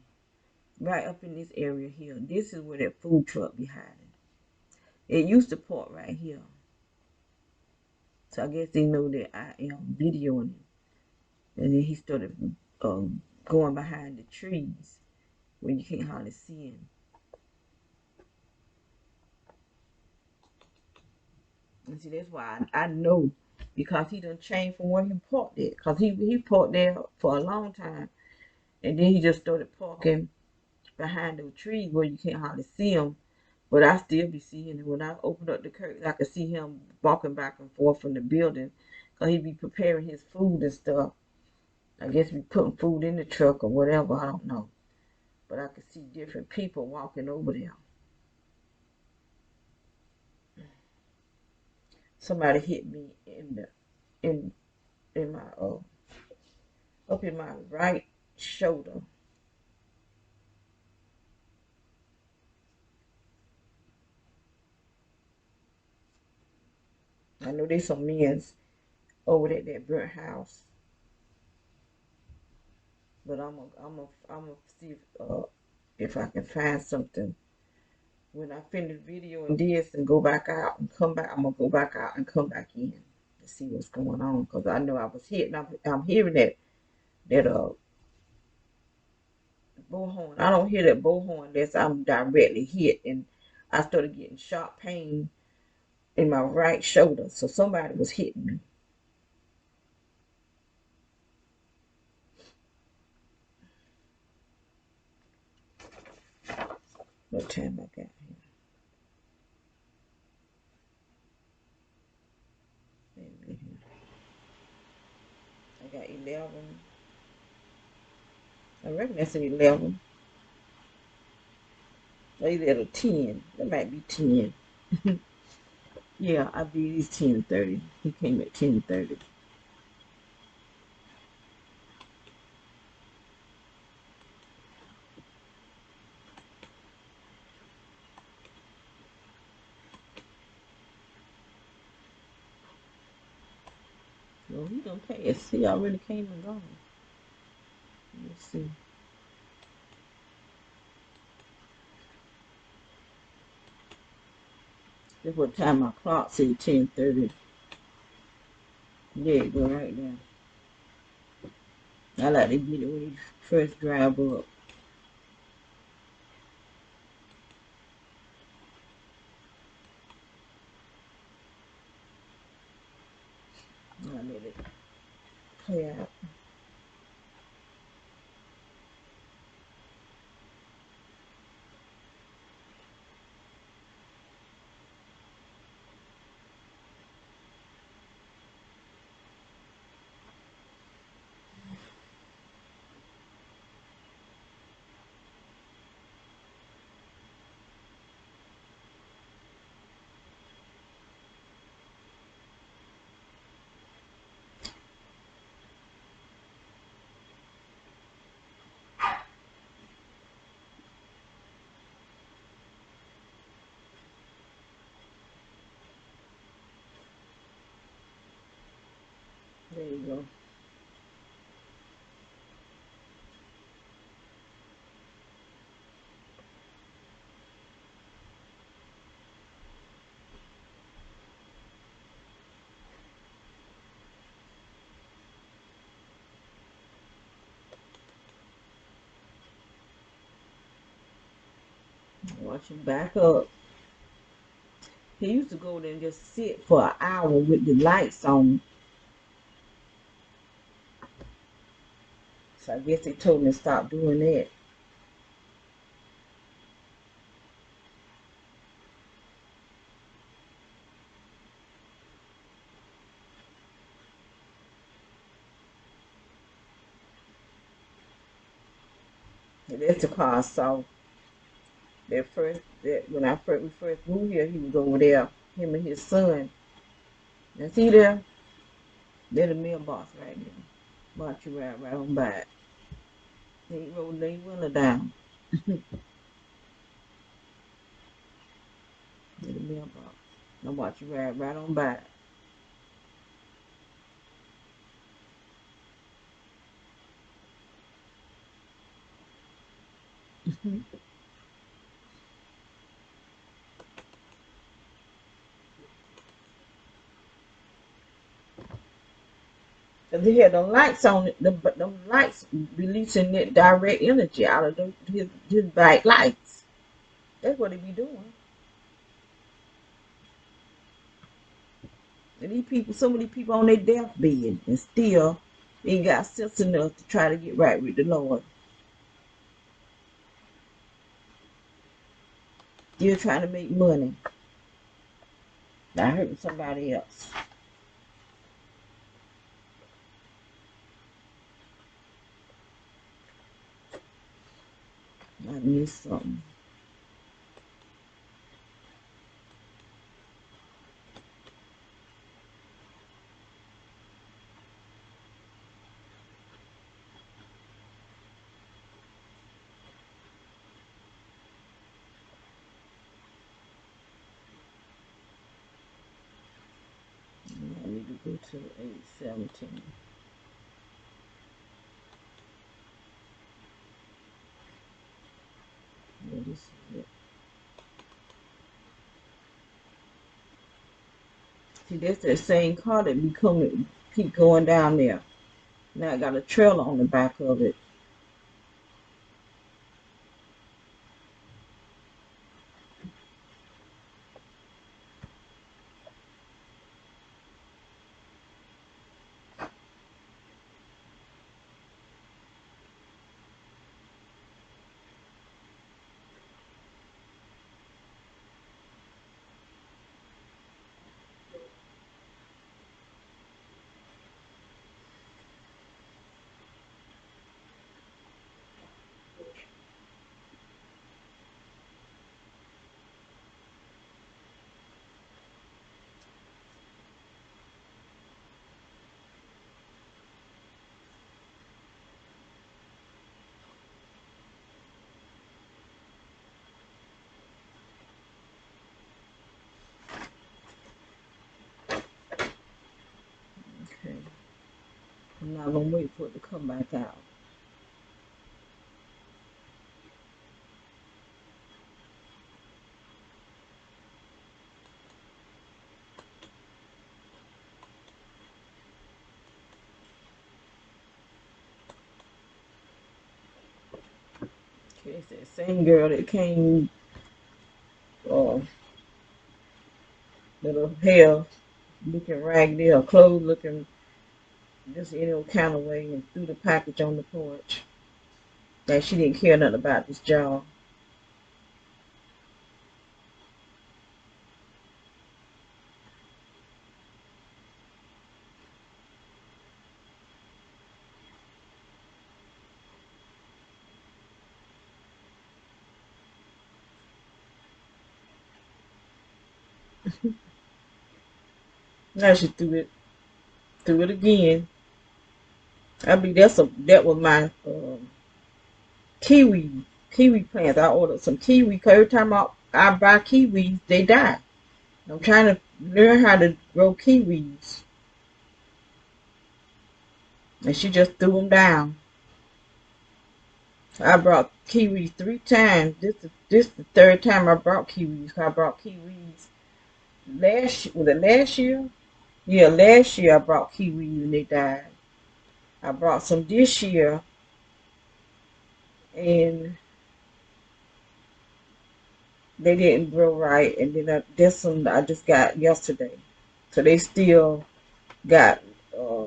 Right up in this area here, this is where that food truck be hiding. It used to park right here. So I guess they know that I am videoing him. And then he started going behind the trees where you can't hardly see him. And see, that's why I know, because he done changed from where he parked at. Because he parked there for a long time. And then he just started parking behind the trees where you can't hardly see him. But I still be seeing him. When I open up the curtains, I can see him walking back and forth from the building. Because he be preparing his food and stuff. I guess be putting food in the truck or whatever. I don't know. But I could see different people walking over there. Somebody hit me in my up in my right shoulder. I know there's some men's over at that burnt house, but I'm gonna see if I can find something when I finish video and this and go back out and come back. I'm gonna go back out and come back in to see what's going on, because I know I was hitting. I'm hearing that bullhorn. I don't hear that bullhorn unless I'm directly hit, and I started getting sharp pain in my right shoulder. So somebody was hitting me. What time I got here? I got 11. I reckon that's an 11. Maybe at a 10. That might be 10. Yeah, I believe he's 10:30. He came at 10:30. Well, he done passed. He already came and gone. Let's see. That's what time my clock said 10:30. There you go, right there. I like to get it when you first drive up. I let it play out. There you go. Watch him back up. He used to go there and just sit for an hour with the lights on. So I guess they told me to stop doing that. And that's the car I saw. When we first moved here, he was over there. Him and his son. Now see there? They're the mailbox right there. Watch you right on by it. They ain't rolling their window down. They're the mailbox. Now watch you right on by it. Cause he had the lights on it, the lights releasing that direct energy out of his back lights. That's what he be doing. And these people, so many people on their deathbed and still ain't got sense enough to try to get right with the Lord. Still trying to make money. I heard somebody else. I missed something. to 817. Yeah, this is it. See, that's that same car that be coming, keep going down there. Now I got a trailer on the back of it. Okay. I'm not gonna wait for it to come back out. Okay, it's that same girl that came, uh, little hair looking raggedy, her clothes looking just any old kind of way, and threw the package on the porch. That she didn't care nothing about this job. Now she threw it again. I believe that was my kiwi kiwi plants. I ordered some kiwi. 'Cause every time I buy kiwis, they die. I'm trying to learn how to grow kiwis, and she just threw them down. I brought kiwis 3 times. This the third time I brought kiwis. I brought kiwis last year? Yeah, last year I brought kiwis and they died. I brought some this year, and they didn't grow right. And then this one I just got yesterday, so they still got uh,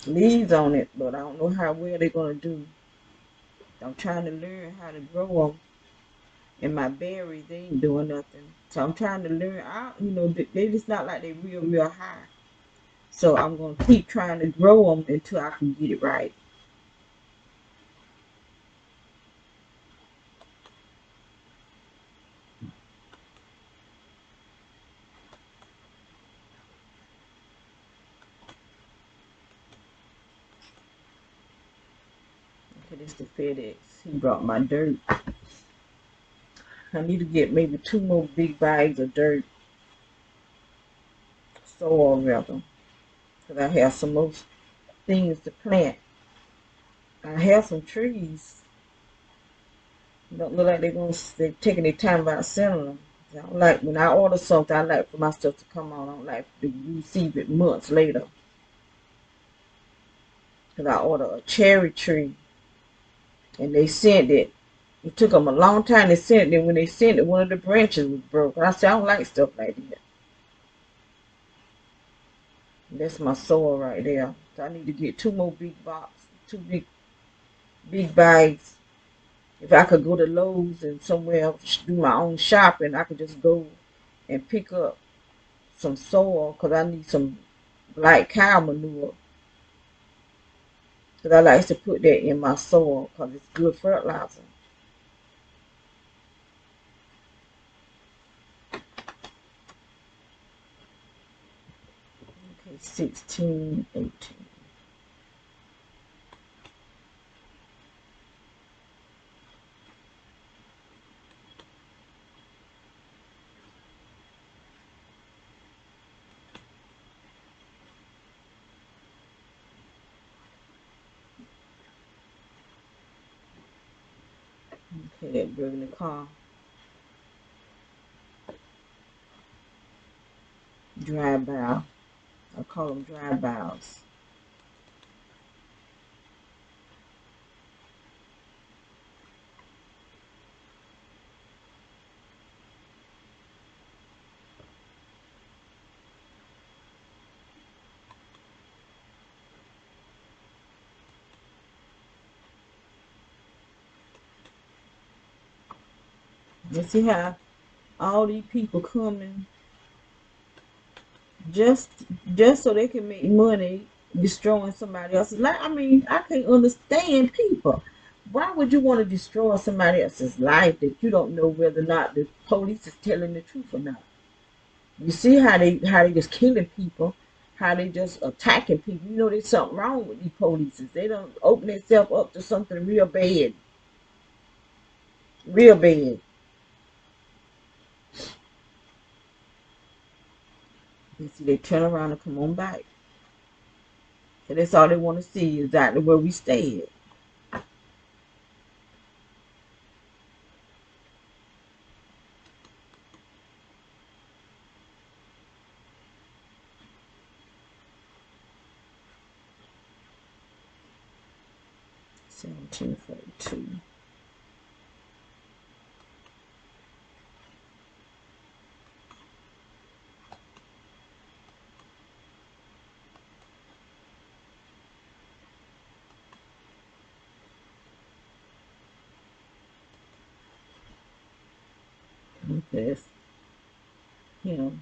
leaves on it, but I don't know how well they're gonna do. I'm trying to learn how to grow them, and my berries they ain't doing nothing. So I'm trying to learn. They just not like they real high. So I'm gonna keep trying to grow them until I can get it right. Okay, this is the FedEx. He brought my dirt. I need to get maybe 2 more big bags of dirt, soil rather, because I have some more things to plant. I have some trees. Don't look like they're taking their time about selling them. I don't like when I order something. I like for my stuff to come on. I don't like to receive it months later. Cause I ordered a cherry tree, and they sent it. It took them a long time to send it. When they sent it, one of the branches was broken. I said I don't like stuff like that. That's my soil right there. So I need to get 2 more big boxes, 2 big bags. If I could go to Lowe's and somewhere else do my own shopping, I could just go and pick up some soil because I need some light cow manure. Because I like to put that in my soil because it's good fertilizer. Okay, 16, 18. Okay, that burgundy car. Drive-by. I call them drive-bys. You see how all these people coming just just so they can make money destroying somebody else's life. I mean, I can't understand people. Why would you want to destroy somebody else's life that you don't know whether or not the police is telling the truth or not? You see how they just killing people, how they just attacking people. You know there's something wrong with these police. They don't open themselves up to something real bad. Real bad. You see they turn around and come on back. And that's all they want to see is exactly where we stay at. 1742. That's him.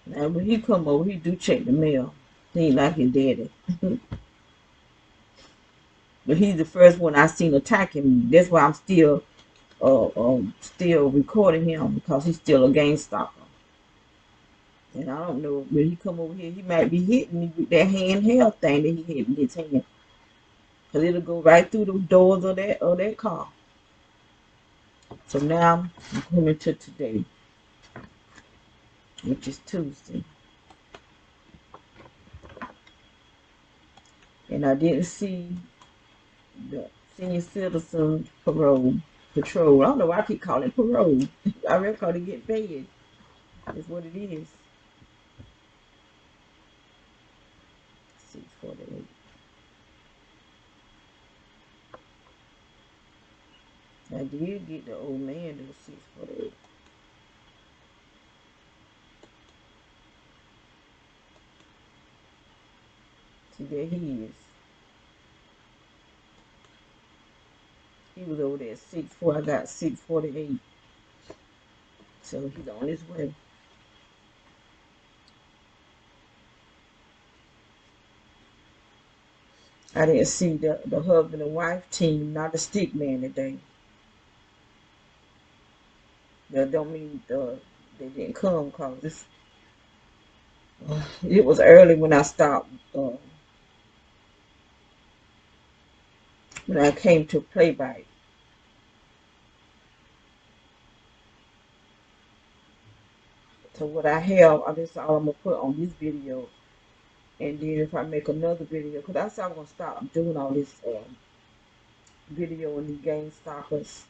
Now when he come over, he do check the mail. He ain't like his daddy. But he's the first one I seen attacking me. That's why I'm still recording him because he's still a gang stalker. And I don't know when he come over here, he might be hitting me with that handheld thing that he hit in his hand. Cause it'll go right through the doors of that car. So now I'm coming to today, which is Tuesday. And I didn't see the senior citizen patrol. I don't know why I keep calling it parole. I reckon they get paid. That's what it is. 648. I did get the old man to 648. See, there he is. He was over there at 6-4. I got 648. So he's on his way. I didn't see the husband and wife team, not the stick man today. That don't mean they didn't come because it was early when I stopped. When I came to play by. So what I have, this is all I'm gonna put on this video, and then if I make another video, because that's how I'm gonna stop doing all this video on these gang stalkers.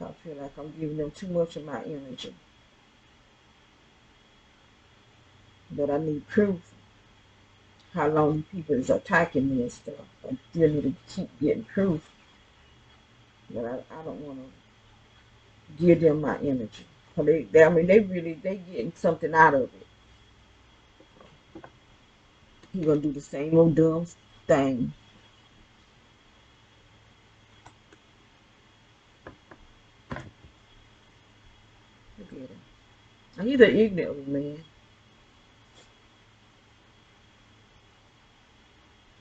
I feel like I'm giving them too much of my energy, but I need proof how long these people is attacking me and stuff. I still need to keep getting proof, but I don't want to give them my energy. I mean, they getting something out of it. He gonna do the same old dumb thing. Look at him. He's an ignorant old man.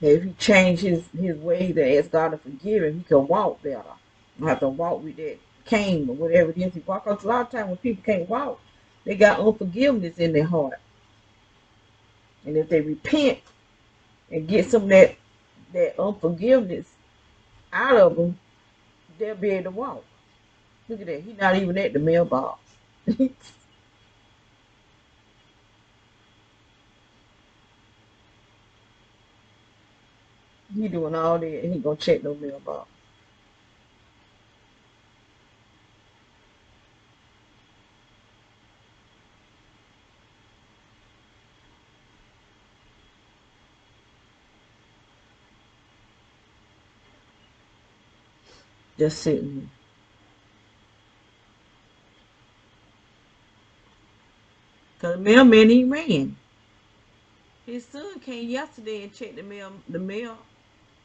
If he changed his ways and ask God to forgive him, he can walk better. Don't have to walk with that cane or whatever it is he walk. Because a lot of times when people can't walk, they got unforgiveness in their heart. And if they repent and get some of that unforgiveness out of them, they'll be able to walk. Look at that. He's not even at the mailbox. He doing all that and he gonna check no mailbox. Just sitting. Cause the mailman he ran. His son came yesterday and checked the mail.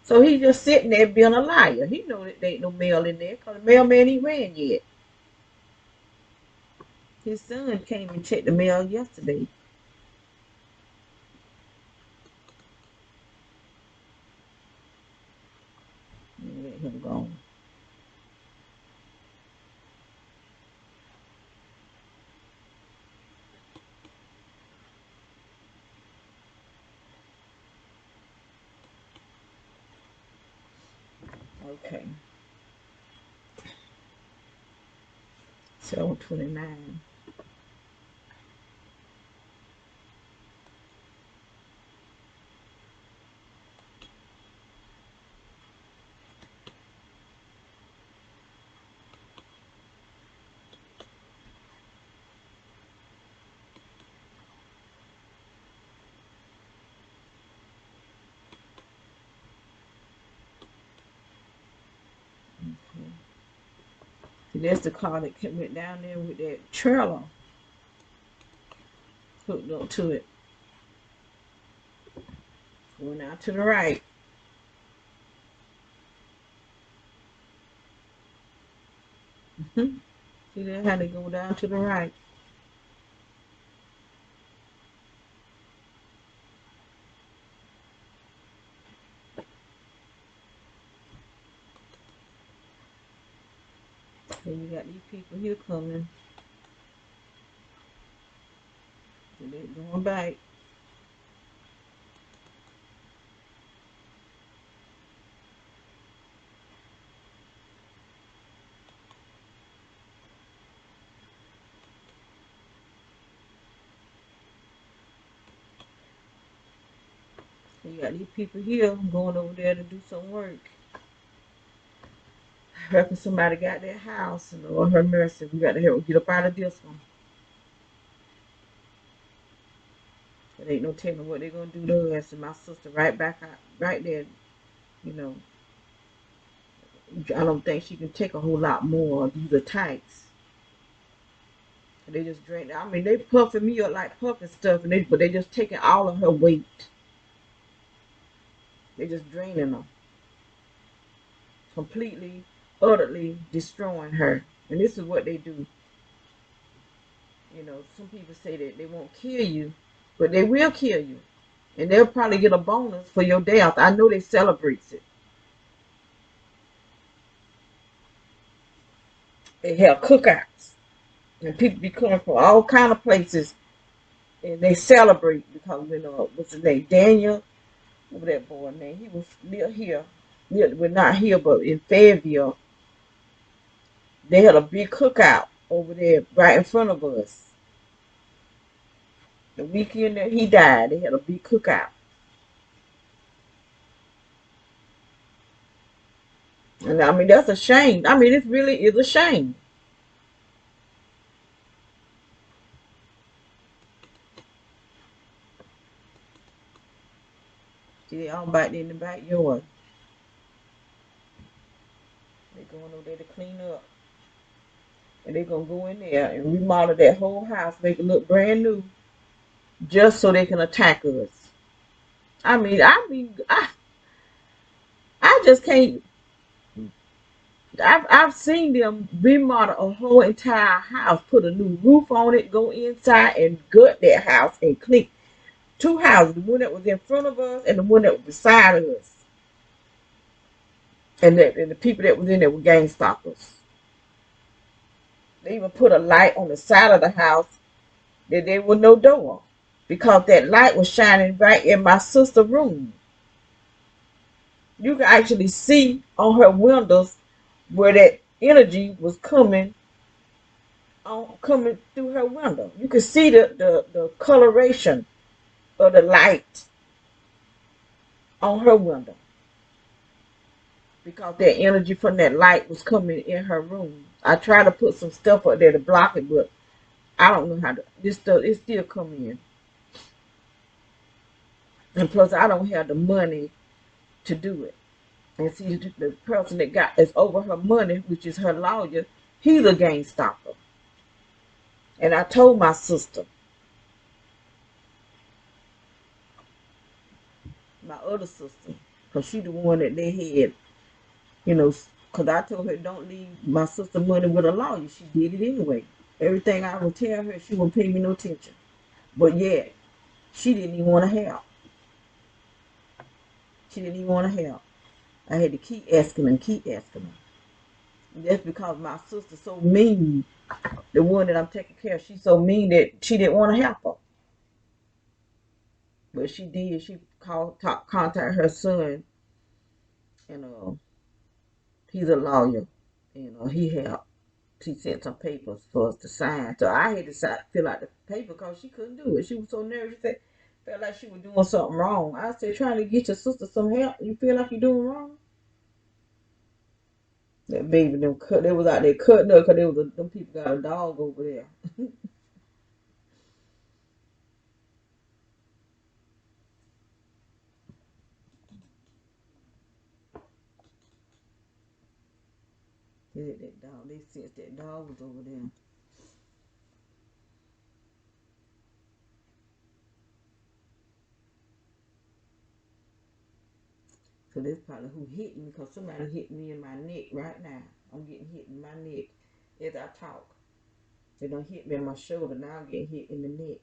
So he just sitting there being a liar. He know that there ain't no mail in there because the mailman ain't ran yet. His son came and checked the mail yesterday. Let him go. Okay. 7:29. Okay. See, that's the car that went down there with that trailer hooked up to it. Going out to the right. See that how they go down to the right. Then you got these people here coming. And they're going back. So you got these people here going over there to do some work. I reckon somebody got their house and Lord her mercy. We got to help get up out of this one. There ain't no telling what they're gonna do to us. And my sister right back out right there, you know. I don't think she can take a whole lot more of these attacks. They just drain. I mean, they puffing me up like puffing stuff, but they just taking all of her weight. They just draining her, completely, utterly destroying her. And this is what they do. You know, some people say that they won't kill you, but they will kill you, and they'll probably get a bonus for your death. I know they celebrate it. They have cookouts, and people be coming from all kind of places, and they celebrate because what's his name, Daniel. What was that boy name? He was near here. We're not here, but in Fayetteville, they had a big cookout over there right in front of us. The weekend that he died, they had a big cookout. And I mean, that's a shame. I mean, it really is a shame. See, they all back in the backyard. They going over there to clean up. And they going to go in there and remodel that whole house, make it look brand new, just so they can attack us. I just can't. I've seen them remodel a whole entire house, put a new roof on it, go inside and gut that house and clean two houses, the one that was in front of us and the one that was beside of us. And the people that was in there were gang stalkers. They even put a light on the side of the house that there was no door because that light was shining right in my sister's room. You can actually see on her windows where that energy was coming through her window. You could see the coloration of the light on her window. because that energy from that light was coming in her room. I tried to put some stuff up there to block it, but I don't know how to. This stuff it still come in, and plus I don't have the money to do it. And see, the person that got is over her money, which is her lawyer. He's a game stopper. And I told my sister, my other sister, because she the one that they had, you know, because I told her don't leave my sister money with a lawyer. She did it anyway. Everything I would tell her, she wouldn't pay me no attention. But yeah, she didn't even want to help. She didn't even want to help. I had to keep asking her and keep asking her. And that's because my sister's so mean. The one that I'm taking care of, she's so mean that she didn't want to help her. But she did. She contact her son, and he's a lawyer. You know, he helped. She sent some papers for us to sign. So I had to fill out the paper because she couldn't do it. She was so nervous. She felt like she was doing something wrong. I said, trying to get your sister some help. You feel like you're doing wrong? That baby, they was out there cutting up because them people got a dog over there. That dog. They said that dog was over there. So that's probably who hit me, because somebody hit me in my neck right now. I'm getting hit in my neck as I talk. They don't hit me in my shoulder. Now I'm getting hit in the neck.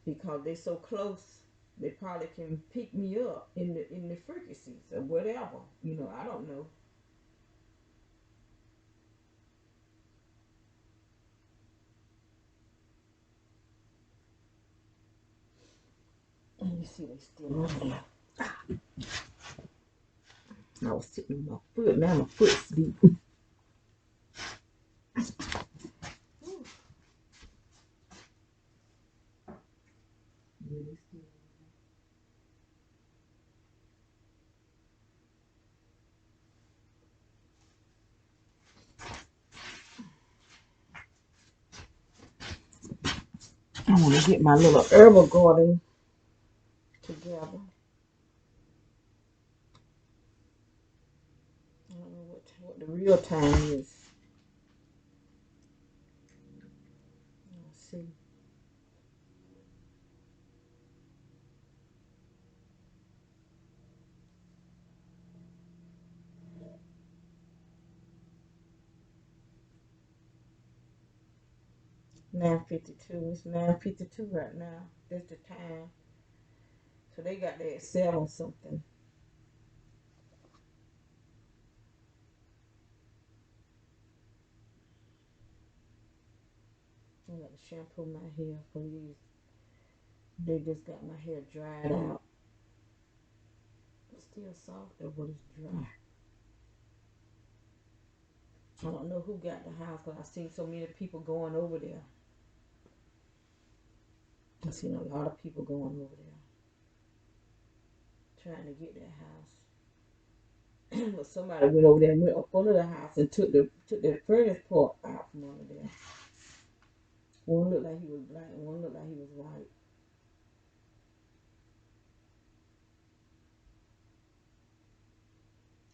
Because they're so close, they probably can pick me up in the frequencies or whatever. You know, I don't know. Let me see, they still on there. I was sitting on my foot. Now my foot's sleep. I want to get my little herbal garden together. I don't know what the real time is. Let's see. 9:52. It's 9:52 right now. That's the time. So they got that at 7 something. I got to shampoo my hair, please. They just got my hair dried out. It's still soft though, but it's dry. I don't know who got the house, because I've seen so many people going over there. I've seen a lot of people going over there trying to get that house. But somebody went over there and went up under the house and took the furnace part out from under there. One looked like he was black and one looked like he was white.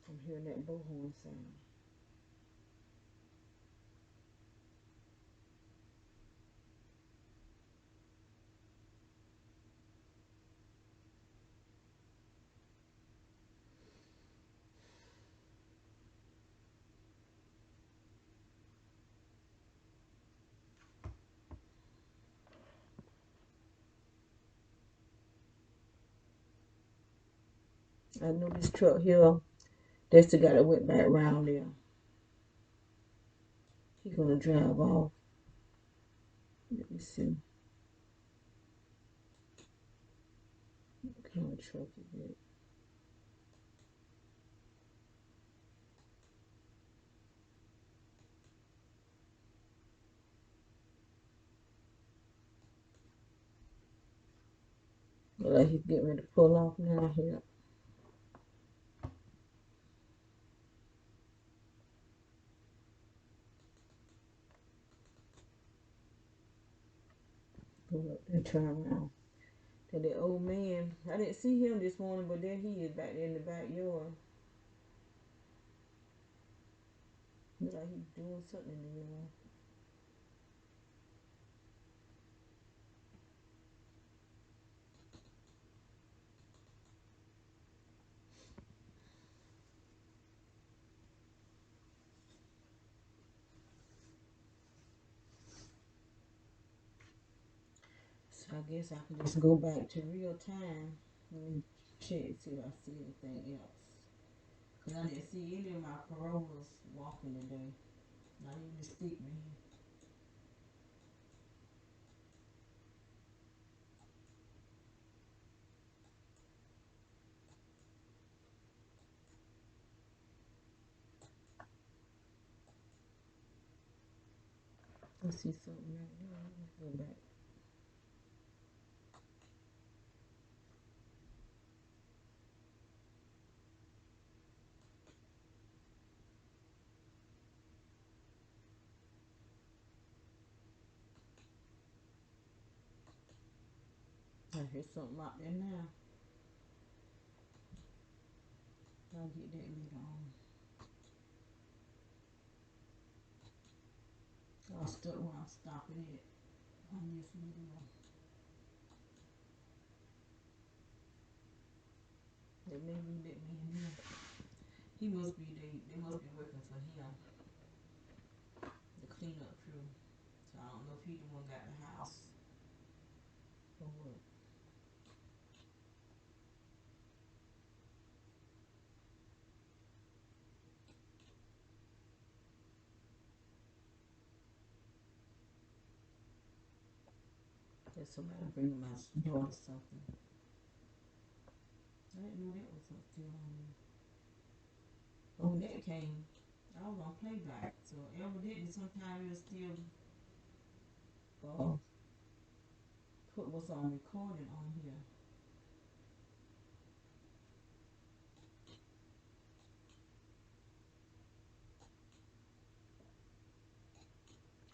I'm hearing that bullhorn sound. I know this truck here, that's the guy that went back around there. He's gonna drive off. Let me see. What kind of truck is it? Look like he's getting ready to pull off now here. Go up and turn around. That old man, I didn't see him this morning, but there he is back there in the backyard. Look like he's doing something in the yard. So I guess I can just go back to real time and check, see if I see anything else. Cause I didn't see any of my Corollas walking today. Not even the stick man. I see something right there. Let's go back. I hear something out there now. I'll get that later on. I'll start where I'm stopping it on this video. That maybe let me in here. He must be they must be working for him, the cleanup crew. So I don't know if he the one got the house or what. There's somebody bringing my daughter something. I didn't know that was still on there. Oh, when that came, I was on playback. So evidently sometimes it'll still put what's on recording on here.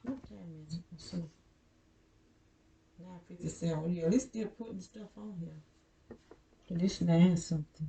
What time is it? Let's see. 9:57. Yeah, they still putting stuff on here. This 9 something.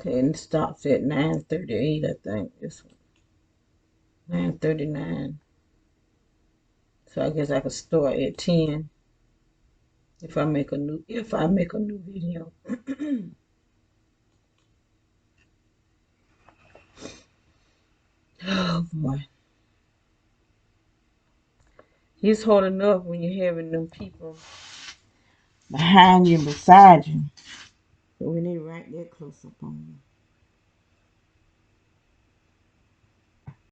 Okay, and it stops at 9:38, I think. This one. 9:39. So I guess I could start at 10 if I make a new video. Oh boy. It's hard enough when you're having them people behind you and beside you. But when they right there close up on you.